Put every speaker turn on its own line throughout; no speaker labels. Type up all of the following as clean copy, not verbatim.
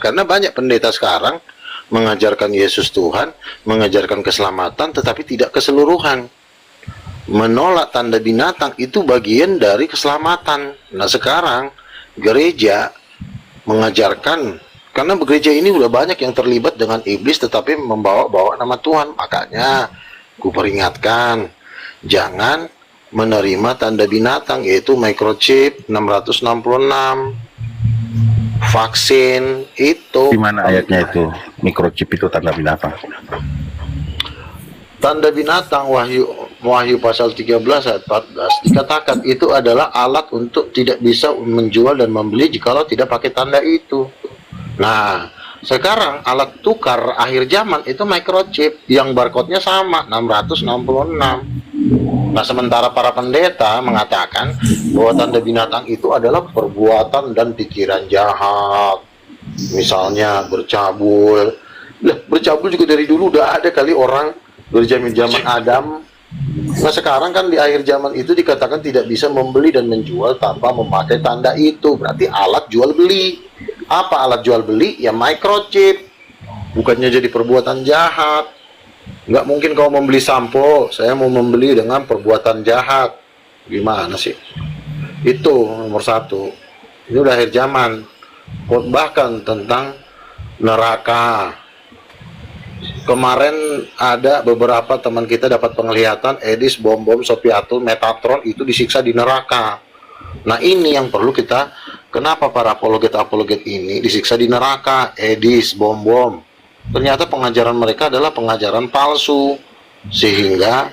Karena banyak pendeta sekarang mengajarkan Yesus Tuhan, mengajarkan keselamatan, tetapi tidak keseluruhan. Menolak tanda binatang itu bagian dari keselamatan. Nah sekarang gereja mengajarkan, karena gereja ini udah banyak yang terlibat dengan iblis tetapi membawa-bawa nama Tuhan. Makanya ku peringatkan, jangan menerima tanda binatang, yaitu microchip 666, vaksin itu.
Di mana ayatnya itu microchip itu tanda binatang?
Tanda binatang Wahyu pasal 13 ayat 14 dikatakan itu adalah alat untuk tidak bisa menjual dan membeli jikalau tidak pakai tanda itu. Nah, sekarang alat tukar akhir zaman itu microchip yang barcode-nya sama 666. Nah, sementara para pendeta mengatakan bahwa tanda binatang itu adalah perbuatan dan pikiran jahat. Misalnya bercabul. Lah, bercabul juga dari dulu udah ada kali orang dari zaman Adam. Nah sekarang kan di akhir zaman itu dikatakan tidak bisa membeli dan menjual tanpa memakai tanda itu. Berarti alat jual beli. Apa alat jual beli? Ya microchip. Bukannya jadi perbuatan jahat. Nggak mungkin kau membeli sampo, saya mau membeli dengan perbuatan jahat. Gimana sih? Itu nomor satu. Ini udah akhir zaman. Bahkan tentang neraka. Kemarin ada beberapa teman kita dapat penglihatan Edis, bom-bom, Sopiatul, Metatron itu disiksa di neraka. Nah ini yang perlu kita, kenapa para apologet-apologet ini disiksa di neraka, Edis, bom-bom. Ternyata pengajaran mereka adalah pengajaran palsu. Sehingga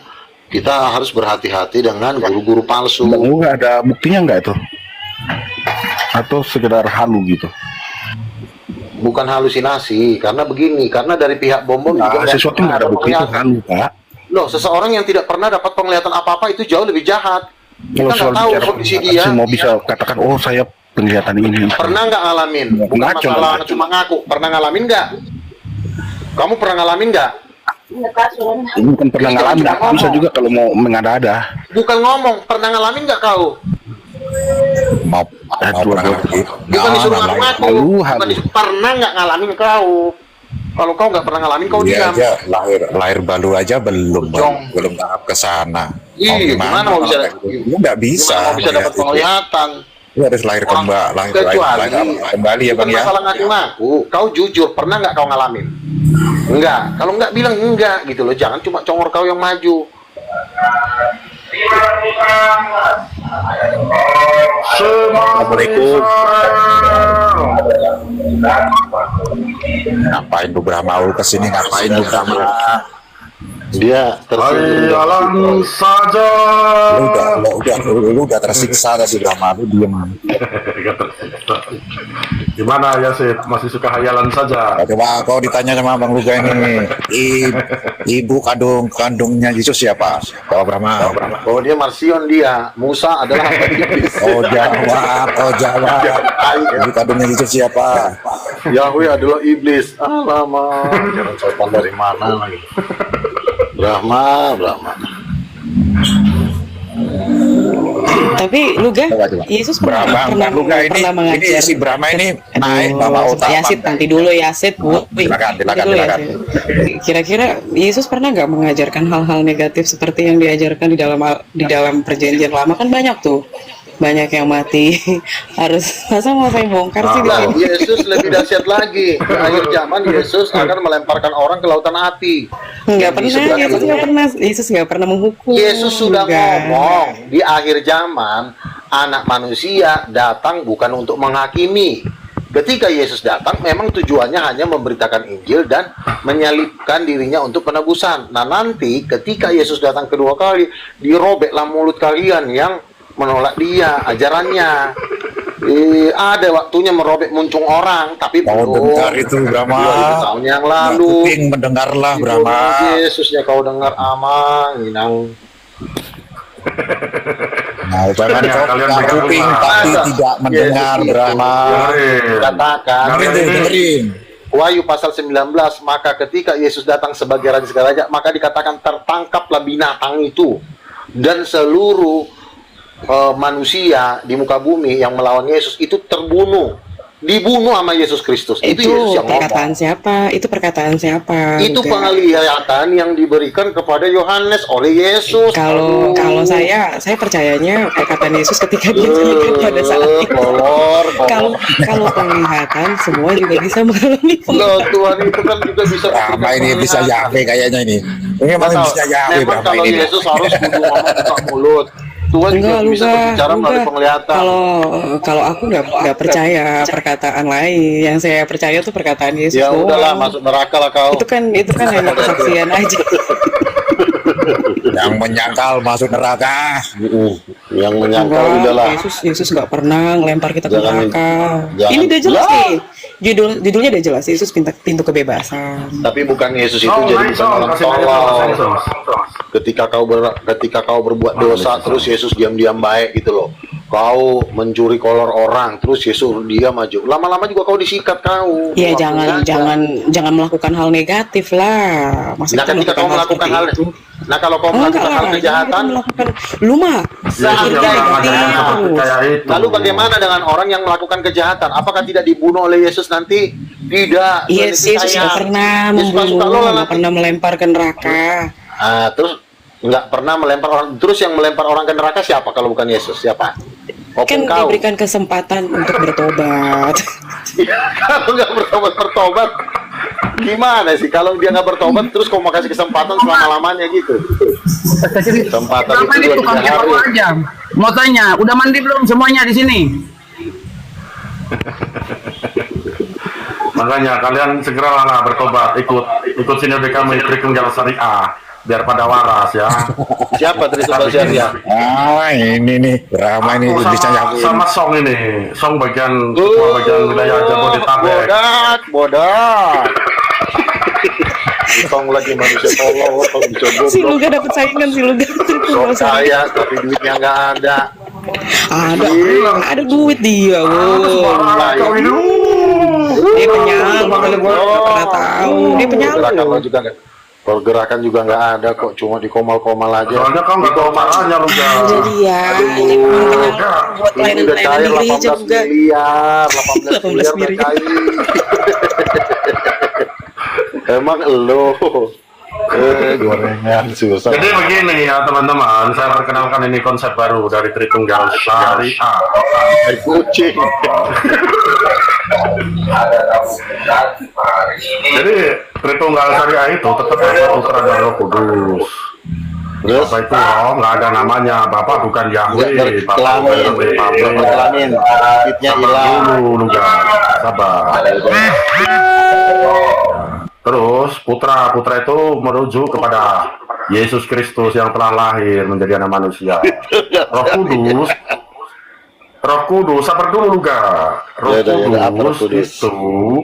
kita harus berhati-hati dengan guru-guru palsu.
Nggak ada buktinya nggak itu? Atau sekedar halu gitu?
Bukan halusinasi, karena begini, karena dari pihak bom-bom juga
sesuatu nggak ada bukti itu halu, Pak.
Loh, seseorang yang tidak pernah dapat penglihatan apa-apa itu jauh lebih jahat.
Kalau
Kita nggak tahu kondisi dia.
mau bisa katakan, oh saya penglihatan ini.
Pernah nggak ngalamin? Bukan masalah cuma ngaku. Pernah ngalamin nggak? Kamu pernah ngalamin nggak?
Ini bukan pernah ngalamin, bisa juga kalau mau mengada-ada.
Bukan ngomong, pernah ngalamin nggak kau?
mau
Bukan disuruh ngaku-ngaku. Bukan disuruh, pernah nggak ngalamin kau? Kalau kau nggak pernah ngalamin, kau
dia
diam.
aja lahir baru aja belum tahap ke sana.
Iya, gimana mau bisa?
Nggak bisa.
Gimana mau bisa dapat penglihatan?
Dia harus lahir kembali ya Bang ya.
Masalah ngaku-ngaku, kau jujur, pernah nggak kau ngalamin? Enggak. Kalau nggak bilang enggak gitu loh. Jangan cuma congor kau yang maju.
Assalamualaikum. Ngapain Bu Brahma kesini? Ngapain Bu Brahma?
Dia
Hayalan saja.
Lu udah tersiksa tadi Brahma, lu diem.
Gimana ya sih, masih suka hayalan saja?
Coba kau ditanya sama Bang Luga ini, ibu kandungnya Yesus siapa? Jawab Brahma.
Oh dia Marsion, dia Musa adalah iblis.
Oh jawab. Ibu kandungnya Yesus siapa?
Yahweh adalah iblis. Alamak, jangan sopan dari mana lagi. Brahma.
Tapi Luga, Yesus pernah mengajar.
Si Brahma ini naik bawa otak.
Yasid nanti dulu Yasid, Bu.
Silakan.
Kira-kira Yesus pernah nggak mengajarkan hal-hal negatif seperti yang diajarkan di dalam perjanjian lama? Kan banyak tuh, banyak yang mati. Harus masa mau saya bongkar sih?
Yesus lebih dahsyat lagi. Di akhir zaman Yesus akan melemparkan orang ke lautan api.
Yesus nggak pernah menghukum.
Yesus sudah ngomong di akhir zaman anak manusia datang bukan untuk menghakimi. Ketika Yesus datang memang tujuannya hanya memberitakan Injil dan menyalibkan dirinya untuk penebusan. Nah nanti ketika Yesus datang kedua kali, dirobeklah mulut kalian yang menolak dia, ajarannya. Ada waktunya merobek muncung orang, tapi
belum. Dengar itu Brahma.
2000 tahun yang lalu.
Kuping mendengarlah Brahma.
Yesusnya kau dengar amang, inang.
Nah, jangan kau kuping tapi tidak mendengar Brahma.
Katakan.
Dengerin.
Wahyu pasal 19, maka ketika Yesus datang sebagai raja segala raja, maka dikatakan tertangkaplah binatang itu dan seluruh manusia di muka bumi yang melawan Yesus itu terbunuh. dibunuh sama Yesus Kristus. Itu
Itu
Yesus yang ngomong.
perkataan siapa? Itu perkataan siapa?
Itu
Bukan.
penglihatan yang diberikan kepada Yohanes oleh Yesus.
Kalau
Aduh.
kalau saya percayanya perkataan Yesus ketika dia cerita pada saat itu.
kolor.
Kalau penglihatan semua juga bisa mengalami
Loh, Tuhan itu kan juga bisa.
Brahma ini bisa Yahweh kayaknya ini. Ini masih bisa Yahweh
Memang
Brahma
kalau
ini.
Yesus harus kudu ngomong buka mulut. Tuhan juga bisa berbicara melalui penglihatan.
Kalau aku nggak percaya perkataan lain. Yang saya percaya tuh perkataan Yesus.
Ya
doang.
udahlah, masuk neraka lah kau.
Itu kan hanya kesaksian aja.
Yang menyangkal masuk neraka.
Yang menyangkal
Enggak,
udahlah.
Yesus nggak pernah ngelempar kita ke
Jangan-
neraka.
jangan-
Ini udah jelas
Lah.
nih. Judulnya udah jelas. Yesus pintu kebebasan.
Tapi bukan Yesus itu
Song,
jadi
naik,
bukan
Song.
orang
Kasih nanya
tolol.
sama Song.
Ketika kau berbuat dosa, terus Yesus diam-diam baik gitu loh. Kau mencuri kolor orang, terus Yesus diam aja. Lama-lama juga kau disikat kau.
Ya
Kau
jangan melakukan hal negatif lah. Masa
Nah,
kita
ketika kau melakukan hal,
seperti itu?
nah kalau kau
Enggak
melakukan hal
lah, jangan
kejahatan,
kita melakukan lu mah
Yesus
pikirnya
yang
negatif
mengajarkan seperti
terus.
kayak itu.
lalu bagaimana dengan orang yang melakukan kejahatan? Apakah tidak dibunuh oleh Yesus nanti? Tidak.
Yes, Yesus nggak pernah
Yesus nggak suka lo
membunuh,
lah
nggak
nanti.
pernah melempar ke neraka.
Terus nggak pernah melempar orang. Terus yang melempar orang ke neraka siapa kalau bukan Yesus? Siapa?
Kan
Opung kau.
diberikan kesempatan untuk bertobat.
Kalau nggak bertobat, gimana sih? Kalau dia nggak bertobat, terus kau mau kasih kesempatan selama lamanya gitu? Kesempatan
Kenapa
itu
ini
2-3
tukang
hari.
evaluasi aja? Mau tanya, udah mandi belum semuanya di sini?
Makanya kalian segeralah bertobat, ikut sinode kami Trikung Jalan Syariah biar pada waras ya.
Siapa dari Tunggal Syariah?
Ah, ini nih Brahma ini
Aku
bisa
sama,
Yahweh.
sama Song ini, Song bagian ketua bagian wilayah Jabodetabek.
Bodak. Ditong lagi manusia tolol, kok bisa
Si
goblok.
Luga dapat saingan si Luga.
Sok kaya, tapi duitnya nggak ada.
Ada duit dia, wow.
Kau ini.
Dia penyalur, gua pernah tahu. Dia
Pergerakan lo
penyalur.
juga nggak. Pergerakan juga nggak ada kok, cuma di komal-komal aja.
Soalnya kau nggak tahu caranya lu
Jadi ya, dia memang penyalur buat
Ini udah
pelayanan-pelayanan
cair
di gereja
18
juga.
miliar, 18 miliar udah
18
cair. Emang lo gorengan susah.
Jadi begini ya teman-teman, saya perkenalkan ini konsep baru dari Tritunggal Syariah.
Kucing.
Jadi Tritunggal Syariah itu tetap ada Putra dan Roh Kudus.
Terus
Bapak itu roh nggak ada namanya, Bapak bukan Yahweh, Bapak bukan
berkelamin, fitnya
Sabar
hilang.
dulu lu sabar. Terus putra itu merujuk kepada Yesus Kristus yang telah lahir menjadi anak manusia. Roh Kudus, sabar dulu lu Roh
Ya, apa Roh Kudus?
Kudus itu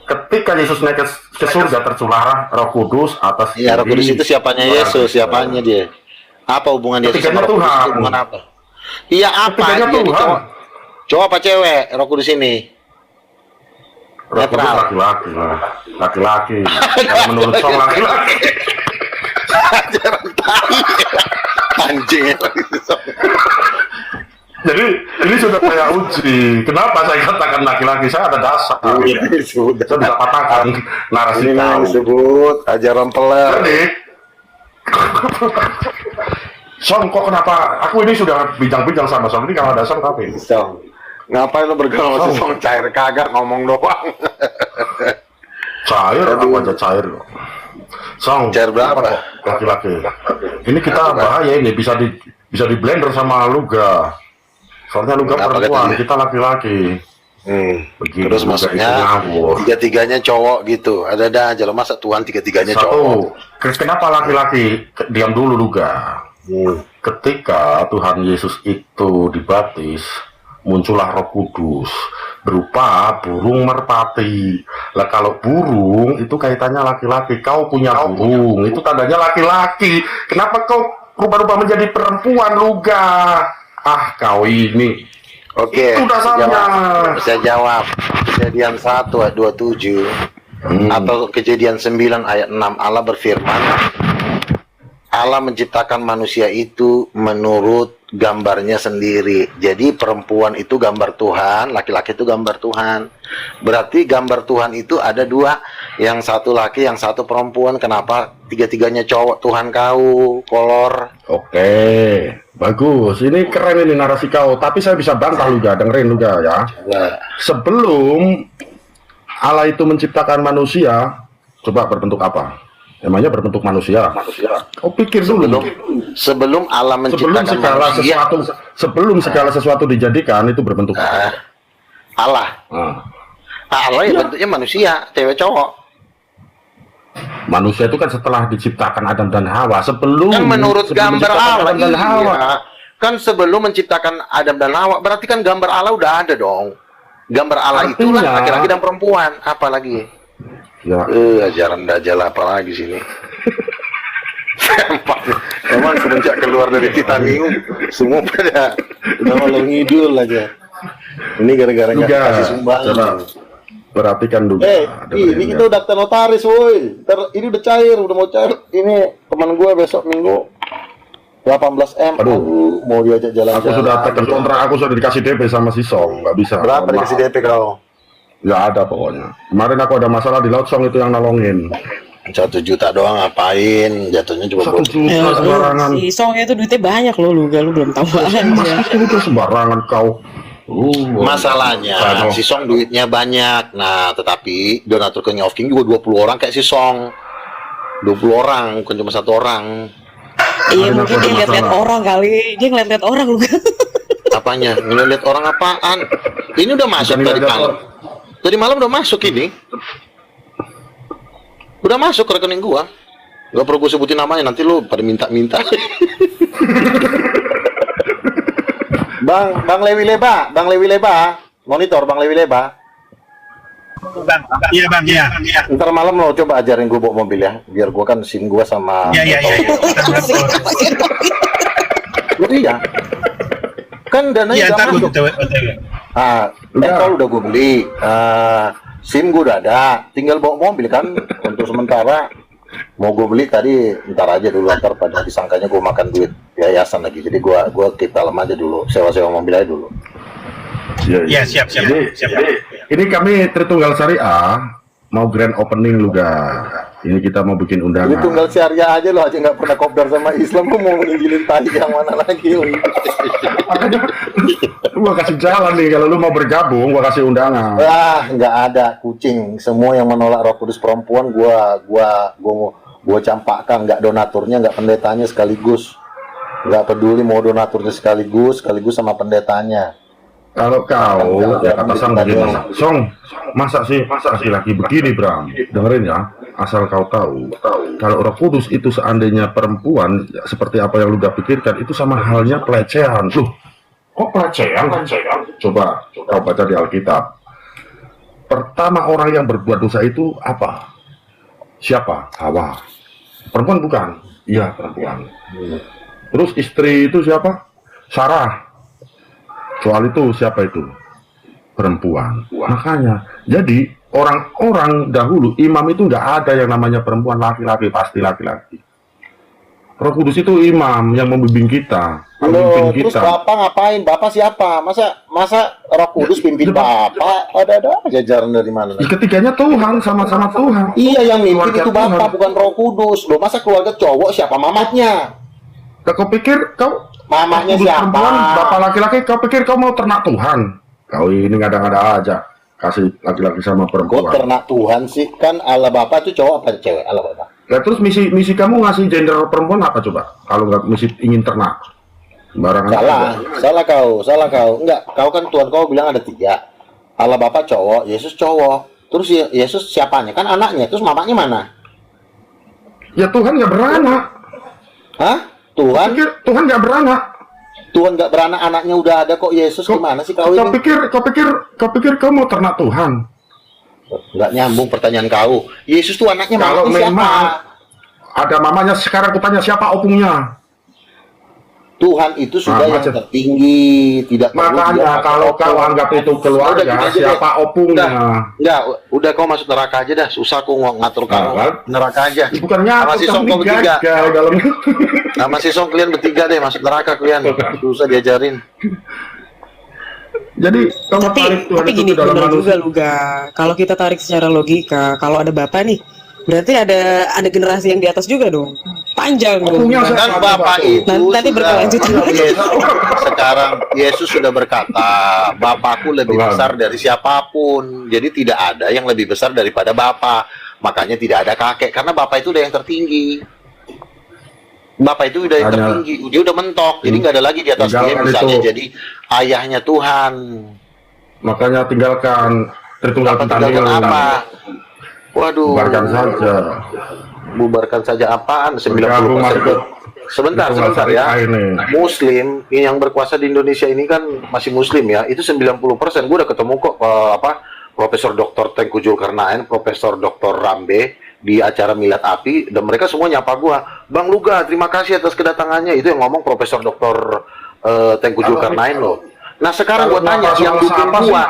ketika Yesus naik ke surga tercurahlah Roh Kudus atas
Iya, Roh Kudus
diri
itu siapanya
orang
Yesus,
Kristen.
siapanya dia? Apa hubungan Yesus
Ketiganya
sama Roh Kudus?
Tuhan.
Itu hubungan apa? Iya, apa?
Ketiganya
Dia
Tuhan.
cowok apa cewek? Roh Kudus ini?
Roh Kudus
Netral.
laki-laki lah. Laki-laki. Kalau menurut Song laki-laki.
Ajaran tai. Anjing.
Jadi ini sudah saya uji. Kenapa saya katakan laki-laki? Saya ada dasar.
Sudah.
Saya bisa patahkan narasi
Ini yang
kau.
disebut ajaran peler.
Jadi, Song, kok kenapa? Aku ini sudah bincang-bincang sama Song. Ini kalau ada Song tapi
Song, ngapain lo bergaul sama Song cair kagak ngomong doang?
cair, apa aja cair kok. Song,
Cair berapa?
laki-laki. Ini kita bahaya ini bisa di blender sama Luga. Soalnya Luga
Kenapa
perempuan,
katanya?
kita laki-laki. Begini,
Terus
Luga
maksudnya
itu ngawur.
tiga-tiganya cowok gitu. Ada aja lo masa Tuhan tiga-tiganya cowok.
Kenapa laki-laki? Diam dulu Luga. Ketika Tuhan Yesus itu dibaptis, muncullah Roh Kudus berupa burung merpati. Lah kalau burung itu kaitannya laki-laki, kau punya burung, itu tandanya laki-laki. Kenapa kau rubah-rubah menjadi perempuan Luga? Ah, kau ini.
Oke,
Itu dasarnya.
Saya jawab. Kejadian 1 ayat 27 atau Kejadian 9 ayat 6, Allah berfirman, Allah menciptakan manusia itu menurut gambarnya sendiri. Jadi perempuan itu gambar Tuhan, laki-laki itu gambar Tuhan. Berarti gambar Tuhan itu ada dua, yang satu laki, yang satu perempuan. Kenapa tiga-tiganya cowok? Tuhan kau, kolor.
Oke, bagus. Ini keren ini narasi kau. Tapi saya bisa bantah juga, dengerin juga ya.
Nah,
Sebelum Allah itu menciptakan manusia, coba berbentuk apa? Emangnya berbentuk manusia? Kau pikir dulu.
sebelum Allah menciptakan manusia,
Sebelum segala sesuatu dijadikan itu berbentuk apa?
Allah.
Nah,
Allah ya bentuknya manusia, cewek cowok.
manusia itu kan setelah diciptakan Adam dan Hawa. Sebelum
Kan menurut
sebelum
gambar
menciptakan
Allah,
Adam dan Hawa.
iya. Kan sebelum menciptakan Adam dan Hawa, berarti kan gambar Allah udah ada dong. Gambar Allah itulah
Artinya-
laki-laki dan perempuan. Apalagi?
Ya,
Ajaran dajal apa lagi sini? Emang semenjak keluar dari titanium, semua pada udah malah ngidul aja. Ini gara-gara nggak
juga.
kasih
Coba
sumbangan.
perhatikan dulu.
Ini kita daftar notaris, woi. Ini udah cair, udah mau cair. Ini teman gue besok minggu 18M.
Aduh.
Mau diajak jalan-jalan.
Aku sudah tekan kontrak, aku sudah dikasih DP sama si Song, nggak bisa.
Berapa
Mohon
dikasih
maaf.
DP kau?
Nggak ada pokoknya. Kemarin aku ada masalah di Laut Song itu yang nolongin.
1 juta doang ngapain? Jatuhnya cuma
1
buat
juta sembarangan.
Si Song itu duitnya banyak loh, lu belum tahu aja.
Itu sembarangan kau.
masalahnya.
Aduh.
Si Song duitnya banyak. Nah, tetapi donatur ke Of King juga 20 orang kayak si Song. 20 orang, bukan cuma 1 orang.
Iya
Kemarin
mungkin
aku ada
dia lihat-lihat
masalah.
orang kali, dia ngeliat-liat orang lu.
Apanya? Ngeliat orang apaan? Ini udah masuk
Bukan
tadi
ngeliat
malam. Tadi malam udah masuk ini. Udah masuk ke rekening gua. Gak perlu gue sebutin namanya, nanti lu pada minta-minta. Bang Lewi Leba. Monitor Bang Lewi Leba.
Iya bang, iya.
Ntar malam lo coba ajarin gue bawa mobil ya, biar gue kan SIM gue sama.
Iya.
Iya. Kan dananya
Iya,
udah
ntar gue
masuk.
OTW.
Tol udah gue beli, SIM gue udah ada, tinggal bawa mobil kan. Untuk sementara mau gue beli tadi, ntar aja dulu, ntar pada disangkanya gue makan duit yayasan lagi. Jadi gue keep dalam aja dulu, sewa mobil aja dulu.
Iya, siap.
Jadi, ini kami Tritunggal Syariah mau grand opening juga. Ini kita mau bikin
Ini
undangan.
tunggal syariah aja lo aja nggak pernah kopdar sama Islam, gue mau nginjilin tadi yang mana lagi?
Makanya gua kasih jalan nih, kalau lu mau bergabung gua kasih undangan.
Nggak ada kucing. Semua yang menolak Roh Kudus perempuan, gua campakkan. Nggak donaturnya, nggak pendetanya sekaligus. Nggak peduli mau donaturnya sekaligus sama pendetanya.
Kalau kau ya kata Sang begini, Song, masa sih laki begini Bram? Dengerin ya, asal kau tahu, kalau Roh Kudus itu seandainya perempuan, ya, seperti apa yang lu udah pikirkan, itu sama halnya pelecehan. Loh, kok pelecehan? Coba kau baca di Alkitab. Pertama orang yang berbuat dosa itu apa? Siapa? Hawa. Perempuan bukan? Iya, perempuan. Terus istri itu siapa? Sarah. Soal itu siapa itu? Perempuan. Makanya, jadi orang-orang dahulu imam itu nggak ada yang namanya perempuan, laki-laki, pasti laki-laki. Roh Kudus itu imam yang membimbing kita, memimpin
Terus
kita.
Bapak ngapain? Bapak siapa? Masa Roh Kudus pimpin Bapak? Ada ajaran dari mana?
Ketiganya Tuhan, sama-sama Tuhan.
Iya, yang mimpin
Keluarga
itu Bapak,
Tuhan.
bukan Roh Kudus. Loh, masa keluarga cowok siapa mamahnya?
Kau pikir kau
Mamahnya
Kudus
siapa?
perempuan, bapak laki-laki, kau pikir kau mau ternak Tuhan? Kau ini ngada-ngada aja, kasih laki-laki sama
Kok
perempuan.
ternak Tuhan sih? Kan Allah Bapak itu cowok apa cewek? Allah Bapak.
Ya terus misi kamu ngasih gender perempuan apa coba? Kalau nggak misi ingin ternak, sembarangan
Salah kau. Enggak, kau kan Tuhan kau bilang ada 3. Allah Bapa cowok, Yesus cowok. Terus Yesus siapanya? Kan anaknya. Terus mamanya mana?
Ya Tuhan nggak beranak.
Hah? Tuhan
Tuhan nggak beranak.
nggak beranak, anaknya udah ada kok. Yesus gimana sih kau
Kau
ini?
pikir kau mau ternak Tuhan?
Nggak nyambung pertanyaan kau. Yesus tuh anaknya
Kalau
mamanya siapa?
memang ada mamanya, sekarang kutanya siapa opungnya?
Tuhan itu sudah yang
macam-
tertinggi, tidak perlu dia
Makanya
pakai
kalau
opung.
kau anggap itu
Udah,
keluarga,
gini aja
siapa
deh.
opungnya?
Udah kau masuk neraka aja dah, susah aku ngatur kamu.
kan?
Neraka aja.
Bukannya
Sama si Song kau bertiga.
dalam
Sama si Song kalian bertiga deh masuk neraka kalian. Susah diajarin.
Jadi kamu
Tapi
tarik Tuhan itu
gini
ke dalam
benar juga
manusia.
Luga. Kalau kita tarik secara logika, kalau ada bapak nih, berarti ada generasi yang di atas juga dong. Panjang dong.
Opungnya
Luga.
Kan
Satu,
Bapak
satu.
itu
Nanti
sudah-
berkelanjutan lagi.
Sekarang Yesus sudah berkata, Bapakku lebih
Tuhan.
besar dari siapapun. Jadi tidak ada yang lebih besar daripada Bapa. Makanya tidak ada kakek karena Bapak itu udah yang tertinggi. Bapak itu udah yang
Hanya-
tertinggi, dia udah mentok. Jadi nggak ada lagi di atas dia
Tinggalkan
misalnya
itu.
jadi ayahnya Tuhan.
Makanya tinggalkan Tritunggal
Apa
Tentang
tinggalkan apa? Waduh.
Bubarkan saja.
Bubarkan saja apaan? 90%.
Bergabung masuk ke
Sebentar
Tritunggal
ya.
Syariah ini.
Muslim yang berkuasa di Indonesia ini kan masih Muslim ya. Itu 90%. Gue udah ketemu kok Profesor Dr. Tengku Zulkarnain, Profesor Dr. Rambe di acara Milad Api dan mereka semua nyapa gua, Bang Luga, terima kasih atas kedatangannya. Itu yang ngomong Profesor Dr. Tengku Zulkarnain loh. Nah sekarang gua
Kalau
tanya
nggak
yang
soal
dukung
siapa sih?
gua,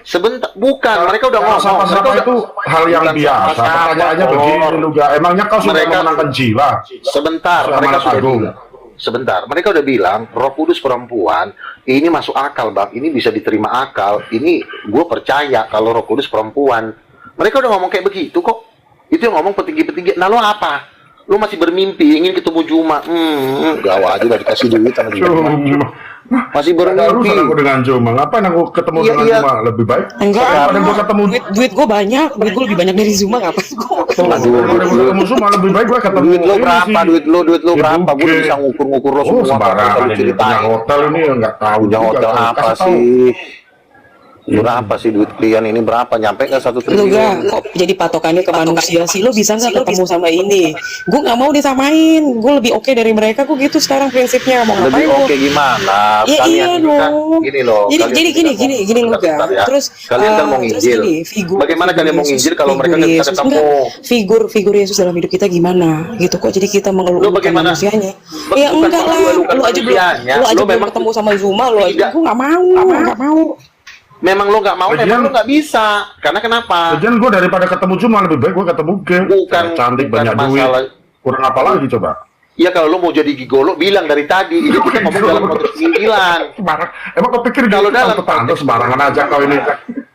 sebentar, bukan mereka udah ngomong,
Sama-sama
mereka udah-
itu hal yang
bukan
biasa.
sama-sama,
Pertanyaannya
Or.
begini juga. Emangnya kau sudah
Mereka-
memenangkan jiwa?
Sebentar,
Sama
mereka
anak
sudah
agung.
bilang. Sebentar, mereka udah bilang Roh Kudus perempuan ini masuk akal bang, ini bisa diterima akal. Ini gue percaya kalau Roh Kudus perempuan. Mereka udah ngomong kayak begitu kok. Itu yang ngomong petinggi-petinggi. Nah lo apa? Lo masih bermimpi ingin ketemu Juma? Gawat aja udah dikasih duit sama dia. Masih
Ada
bermimpi.
urusan aku dengan Juma. Ngapain aku ketemu
Iya,
dengan
iya.
Juma? Lebih baik.
Enggak,
Daripada gue ketemu
duit gue banyak, duit gue lebih banyak dari Zuma, ngapain gue ketemu?
Aduh,
Daripada gue ketemu Juma lebih baik gue ketemu
Duit lo
ini
berapa?
sih.
Duit lo
Ya,
berapa? Gue
bukan.
bisa ngukur-ngukur lo
Oh
semua.
sembarangan
Kalau
ini punya
ceritain.
hotel ini nggak tahu
Punya
juga.
hotel apa
Kasih tahu.
sih? Berapa sih duit kalian ini berapa? Nyampe nggak 1
Lu gak
triliun?
kok jadi patokannya ke manusia sih? Lo bisa nggak ketemu sama ini? Gue nggak mau disamain. Gue lebih oke dari mereka. Gue gitu sekarang prinsipnya. Mau
Lebih
ngapain
oke
gua?
gimana?
Ya
Kalian
iya
ini kan
dong.
gini loh.
Jadi
kalian ini
gini
kan
gini
mau-
lu gak.
Bentar ya.
Terus
Kalian kan mau
terus
nginjil.
gini, figur.
Bagaimana kalian mau
Yesus,
nginjil kalau mereka
figur
nggak bisa
Yesus.
ketemu?
Enggak, figur Yesus dalam hidup kita gimana? Gitu kok. Jadi kita
Lu
mengeluhkan
bagaimana?
manusianya.
Bukan
Ya enggak lah.
mengeluhkan
Lu aja belum.
manusianya.
Lu aja
Lu
belum
memang
ketemu sama Zuma. Lu aja.
tidak.
Gue nggak mau. Nggak mau.
Memang lo nggak mau,
Lagian-
memang lo nggak bisa. Karena kenapa?
Lagian gue daripada ketemu Juma lebih baik gue ketemu Game.
Bukan
Cantik
bukan
banyak duit.
masalah.
Kurang apa lagi coba?
Iya kalau lo mau jadi gigolo, bilang dari tadi. Ini kita ngomong dalam konteks penginjilan.
Sembarang. Emang kau pikir
Kalau
gitu,
dalam
tante-tante
konteks-
sembarangan aja kau ini.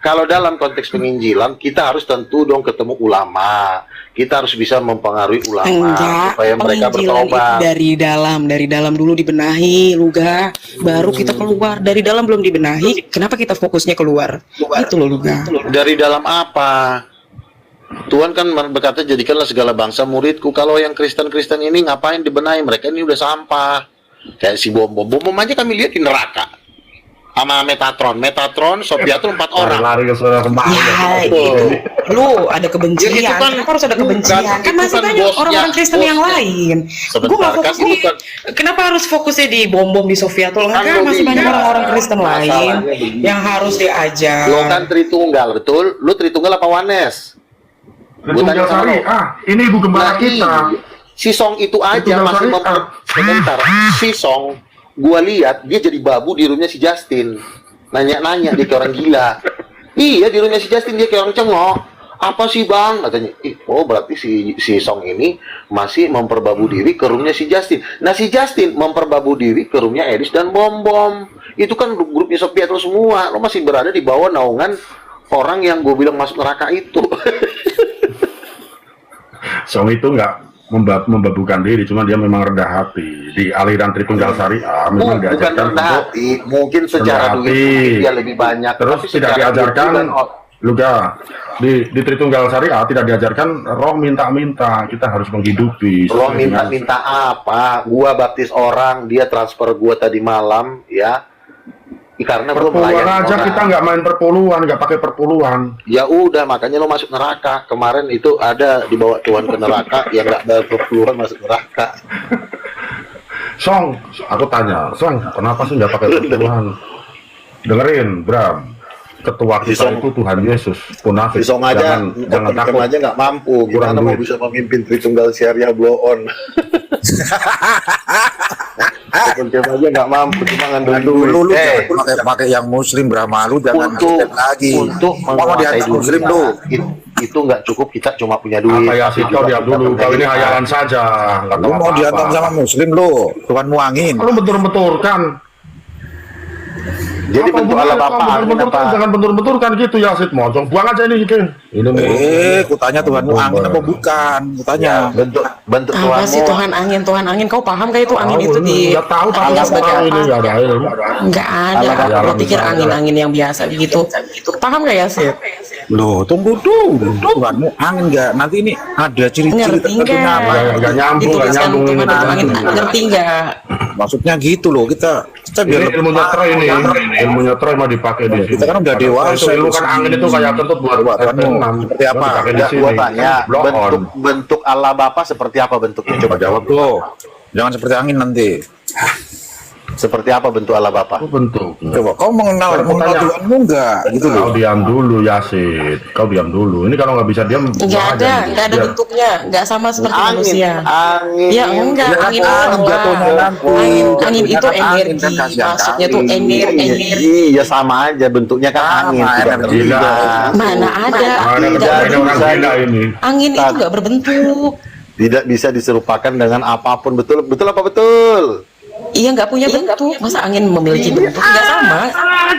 Kalau dalam konteks penginjilan, kita harus tentu dong ketemu ulama. Kita harus bisa mempengaruhi ulama
Enggak,
supaya mereka
penginjilan itu
bertobat.
dari dalam dulu dibenahi, Luga. Baru kita keluar. Dari dalam belum dibenahi, kenapa kita fokusnya keluar? Itu loh, Luga.
Dari dalam apa? Tuhan kan berkata jadikanlah segala bangsa muridku. Kalau yang Kristen-Kristen ini ngapain dibenahi? Mereka ini udah sampah. Kayak si bom-bom aja kami lihat di neraka. Sama Metatron, Sofiatul 4 orang.
Lari ke sana kemana?
Ya,
Itu.
lu ada kebencian.
Ya, itu kan-
Kenapa harus ada
bukan,
kebencian? Kan
itu
masih
kan
banyak
bosnya,
orang-orang Kristen yang
bosnya.
lain.
Sebentar,
Gue nggak fokus
kan
di.
itu kan-
Kenapa harus fokusnya di bom-bom di Sofiatul?
Kan
Enggak,
lo
masih banyak
bilang,
orang-orang Kristen lain
masalahnya begini.
yang harus diajar.
Lo kan Tritunggal, betul? Lo Tritunggal apa Wanes?
Tritunggal Sari. Ini ibu gembala kita.
iya. Si Song itu aja
Tritunggal
masih
Syariah.
sebentar. Si Song, gua lihat dia jadi babu di roomnya si Justin. Nanya-nanya dia kayak orang gila. Iya di roomnya si Justin dia kayak orang cengok. Apa sih bang? Katanya. Oh berarti si Song ini masih memperbabu diri ke roomnya si Justin. Nah si Justin memperbabu diri ke roomnya Edis dan Bom Bom. Itu kan grupnya Sophia terus semua. Lo masih berada di bawah naungan orang yang gue bilang masuk neraka itu.
Song itu nggak membabukan diri, cuma dia memang rendah hati. Di aliran Tritunggal Syariah memang
Bukan
diajarkan
rendah
untuk
hati, mungkin secara
rendah
duit
hati.
mungkin dia lebih banyak.
Terus
tapi
tidak
secara
diajarkan
duit dan
Luga di Tritunggal Syariah tidak diajarkan roh minta-minta. Kita harus menghidupi.
Lo
sesuai dengan-
minta apa? Gua baptis orang, dia transfer gua tadi malam, ya. Karena gua
perpuluhan
melayani
aja
orang.
kita nggak main perpuluhan, nggak pakai perpuluhan.
Ya udah, makanya lo masuk neraka. Kemarin itu ada dibawa Tuhan ke neraka, yang nggak ada perpuluhan masuk neraka.
Song, aku tanya, Song, kenapa sih nggak pakai perpuluhan? Dengerin, Bram. Ketua
Si
kita
Song-
itu Tuhan Yesus, munafik.
Pisong aja,
jangan takut.
aja nggak mampu.
Kurang
Gimana mau
duit.
bisa memimpin Tritunggal Syariah blow on? Seperti aja nggak mampu, cuma ngambil
Dulu lu
duit.
jangan pakai yang muslim Brahma, lu jangan
Untuk
Kristen lagi.
untuk
Mau
menguasai
diantar muslim
dunia,
lu.
itu nggak cukup, kita cuma punya duit.
Apa ya sih, kau diam dulu, kau ini hayalan saja, nggak
Lu
tahu
mau diantar
apa-apa.
sama muslim lu, Tuhanmu angin.
Lu bentur-benturkan.
Jadi
Apa
bentuk
hubungannya
ala
kau
bapak angin
bentur-benturkan?
apa?
Jangan bentur-benturkan gitu ya, Sid. Mojong buang aja ini, Ken. Ini
Kutanya Tuhanmu angin apa bukan? Kutanya.
Bentuk
Apa sih
Tuhanmu.
Tuhan angin? Kau paham gak itu angin itu di
ya tahu, tapi
Allah
nggak
sebagai
tahu ini
apa?
nggak ada ilmu.
Nggak ada.
Alam
Lo pikir
saja.
angin-angin yang biasa begitu? Paham gak ya sih?
Loh, tunggu dulu. Tuhanmu angin enggak? Nanti ini ada ciri-ciri
Ngerti
tertentunya
nggak?
apa?
Nggak nyambung, nggak
Dituliskan
nyambung
Tuhan
ini
itu angin.
nanti.
Ngerti nggak?
Maksudnya gitu loh, kita
Ini
biar
ilmunya Troy ini, ilmunya Troy mau dipakai di sini.
Kita kan udah dewasa.
Itu ilmu kan angin itu kayak kentut buat
Tuhanmu seperti apa?
Dipakai di
Enggak,
sini.
gua tanya,
Blow on.
bentuk Allah Bapa seperti apa bentuknya?
Coba jawab lo. Jangan seperti angin nanti.
Seperti apa bentuk Allah Bapa?
Itu bentuk.
Coba kau mengenal
tanya.
Tuhanmu enggak? Gitu loh.
Kau diam dulu, Yasid. Kau diam dulu. Ini kalau nggak bisa diam,
Nggak
buang aja
ada,
nih.
nggak ada
Biar-
bentuknya, nggak sama seperti manusia.
angin.
Ya enggak,
Ya,
angin
kan
itu
jatuhnya
apa?
nanti.
Angin
Jatuhnya
itu
kan angin,
energi,
kan kasihan
maksudnya tuh
kali.
energi.
Iya sama aja bentuknya kan
Sama,
angin. Tidak
energi.
berbeda.
Mana ada?
Ada
Tidak
kebanyakan orang
bisa.
gila ini.
Angin itu nggak berbentuk.
Tidak bisa diserupakan dengan apapun. Betul apa betul?
Iya nggak punya bentuk. Masa angin memiliki bentuk? Nggak sama.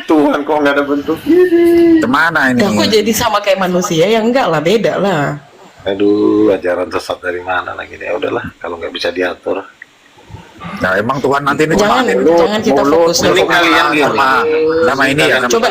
Tuhan kok nggak ada bentuk?
Kemana ini?
Ya kok jadi sama kayak manusia? Ya enggak lah, beda lah.
Aduh, ajaran sesat dari mana lagi nih? Ya udahlah, kalau nggak bisa diatur.
Nah emang Tuhan nanti ini
Jangan- jangan kita fokus
Ini kalian gini.
sama ini ya.
Coba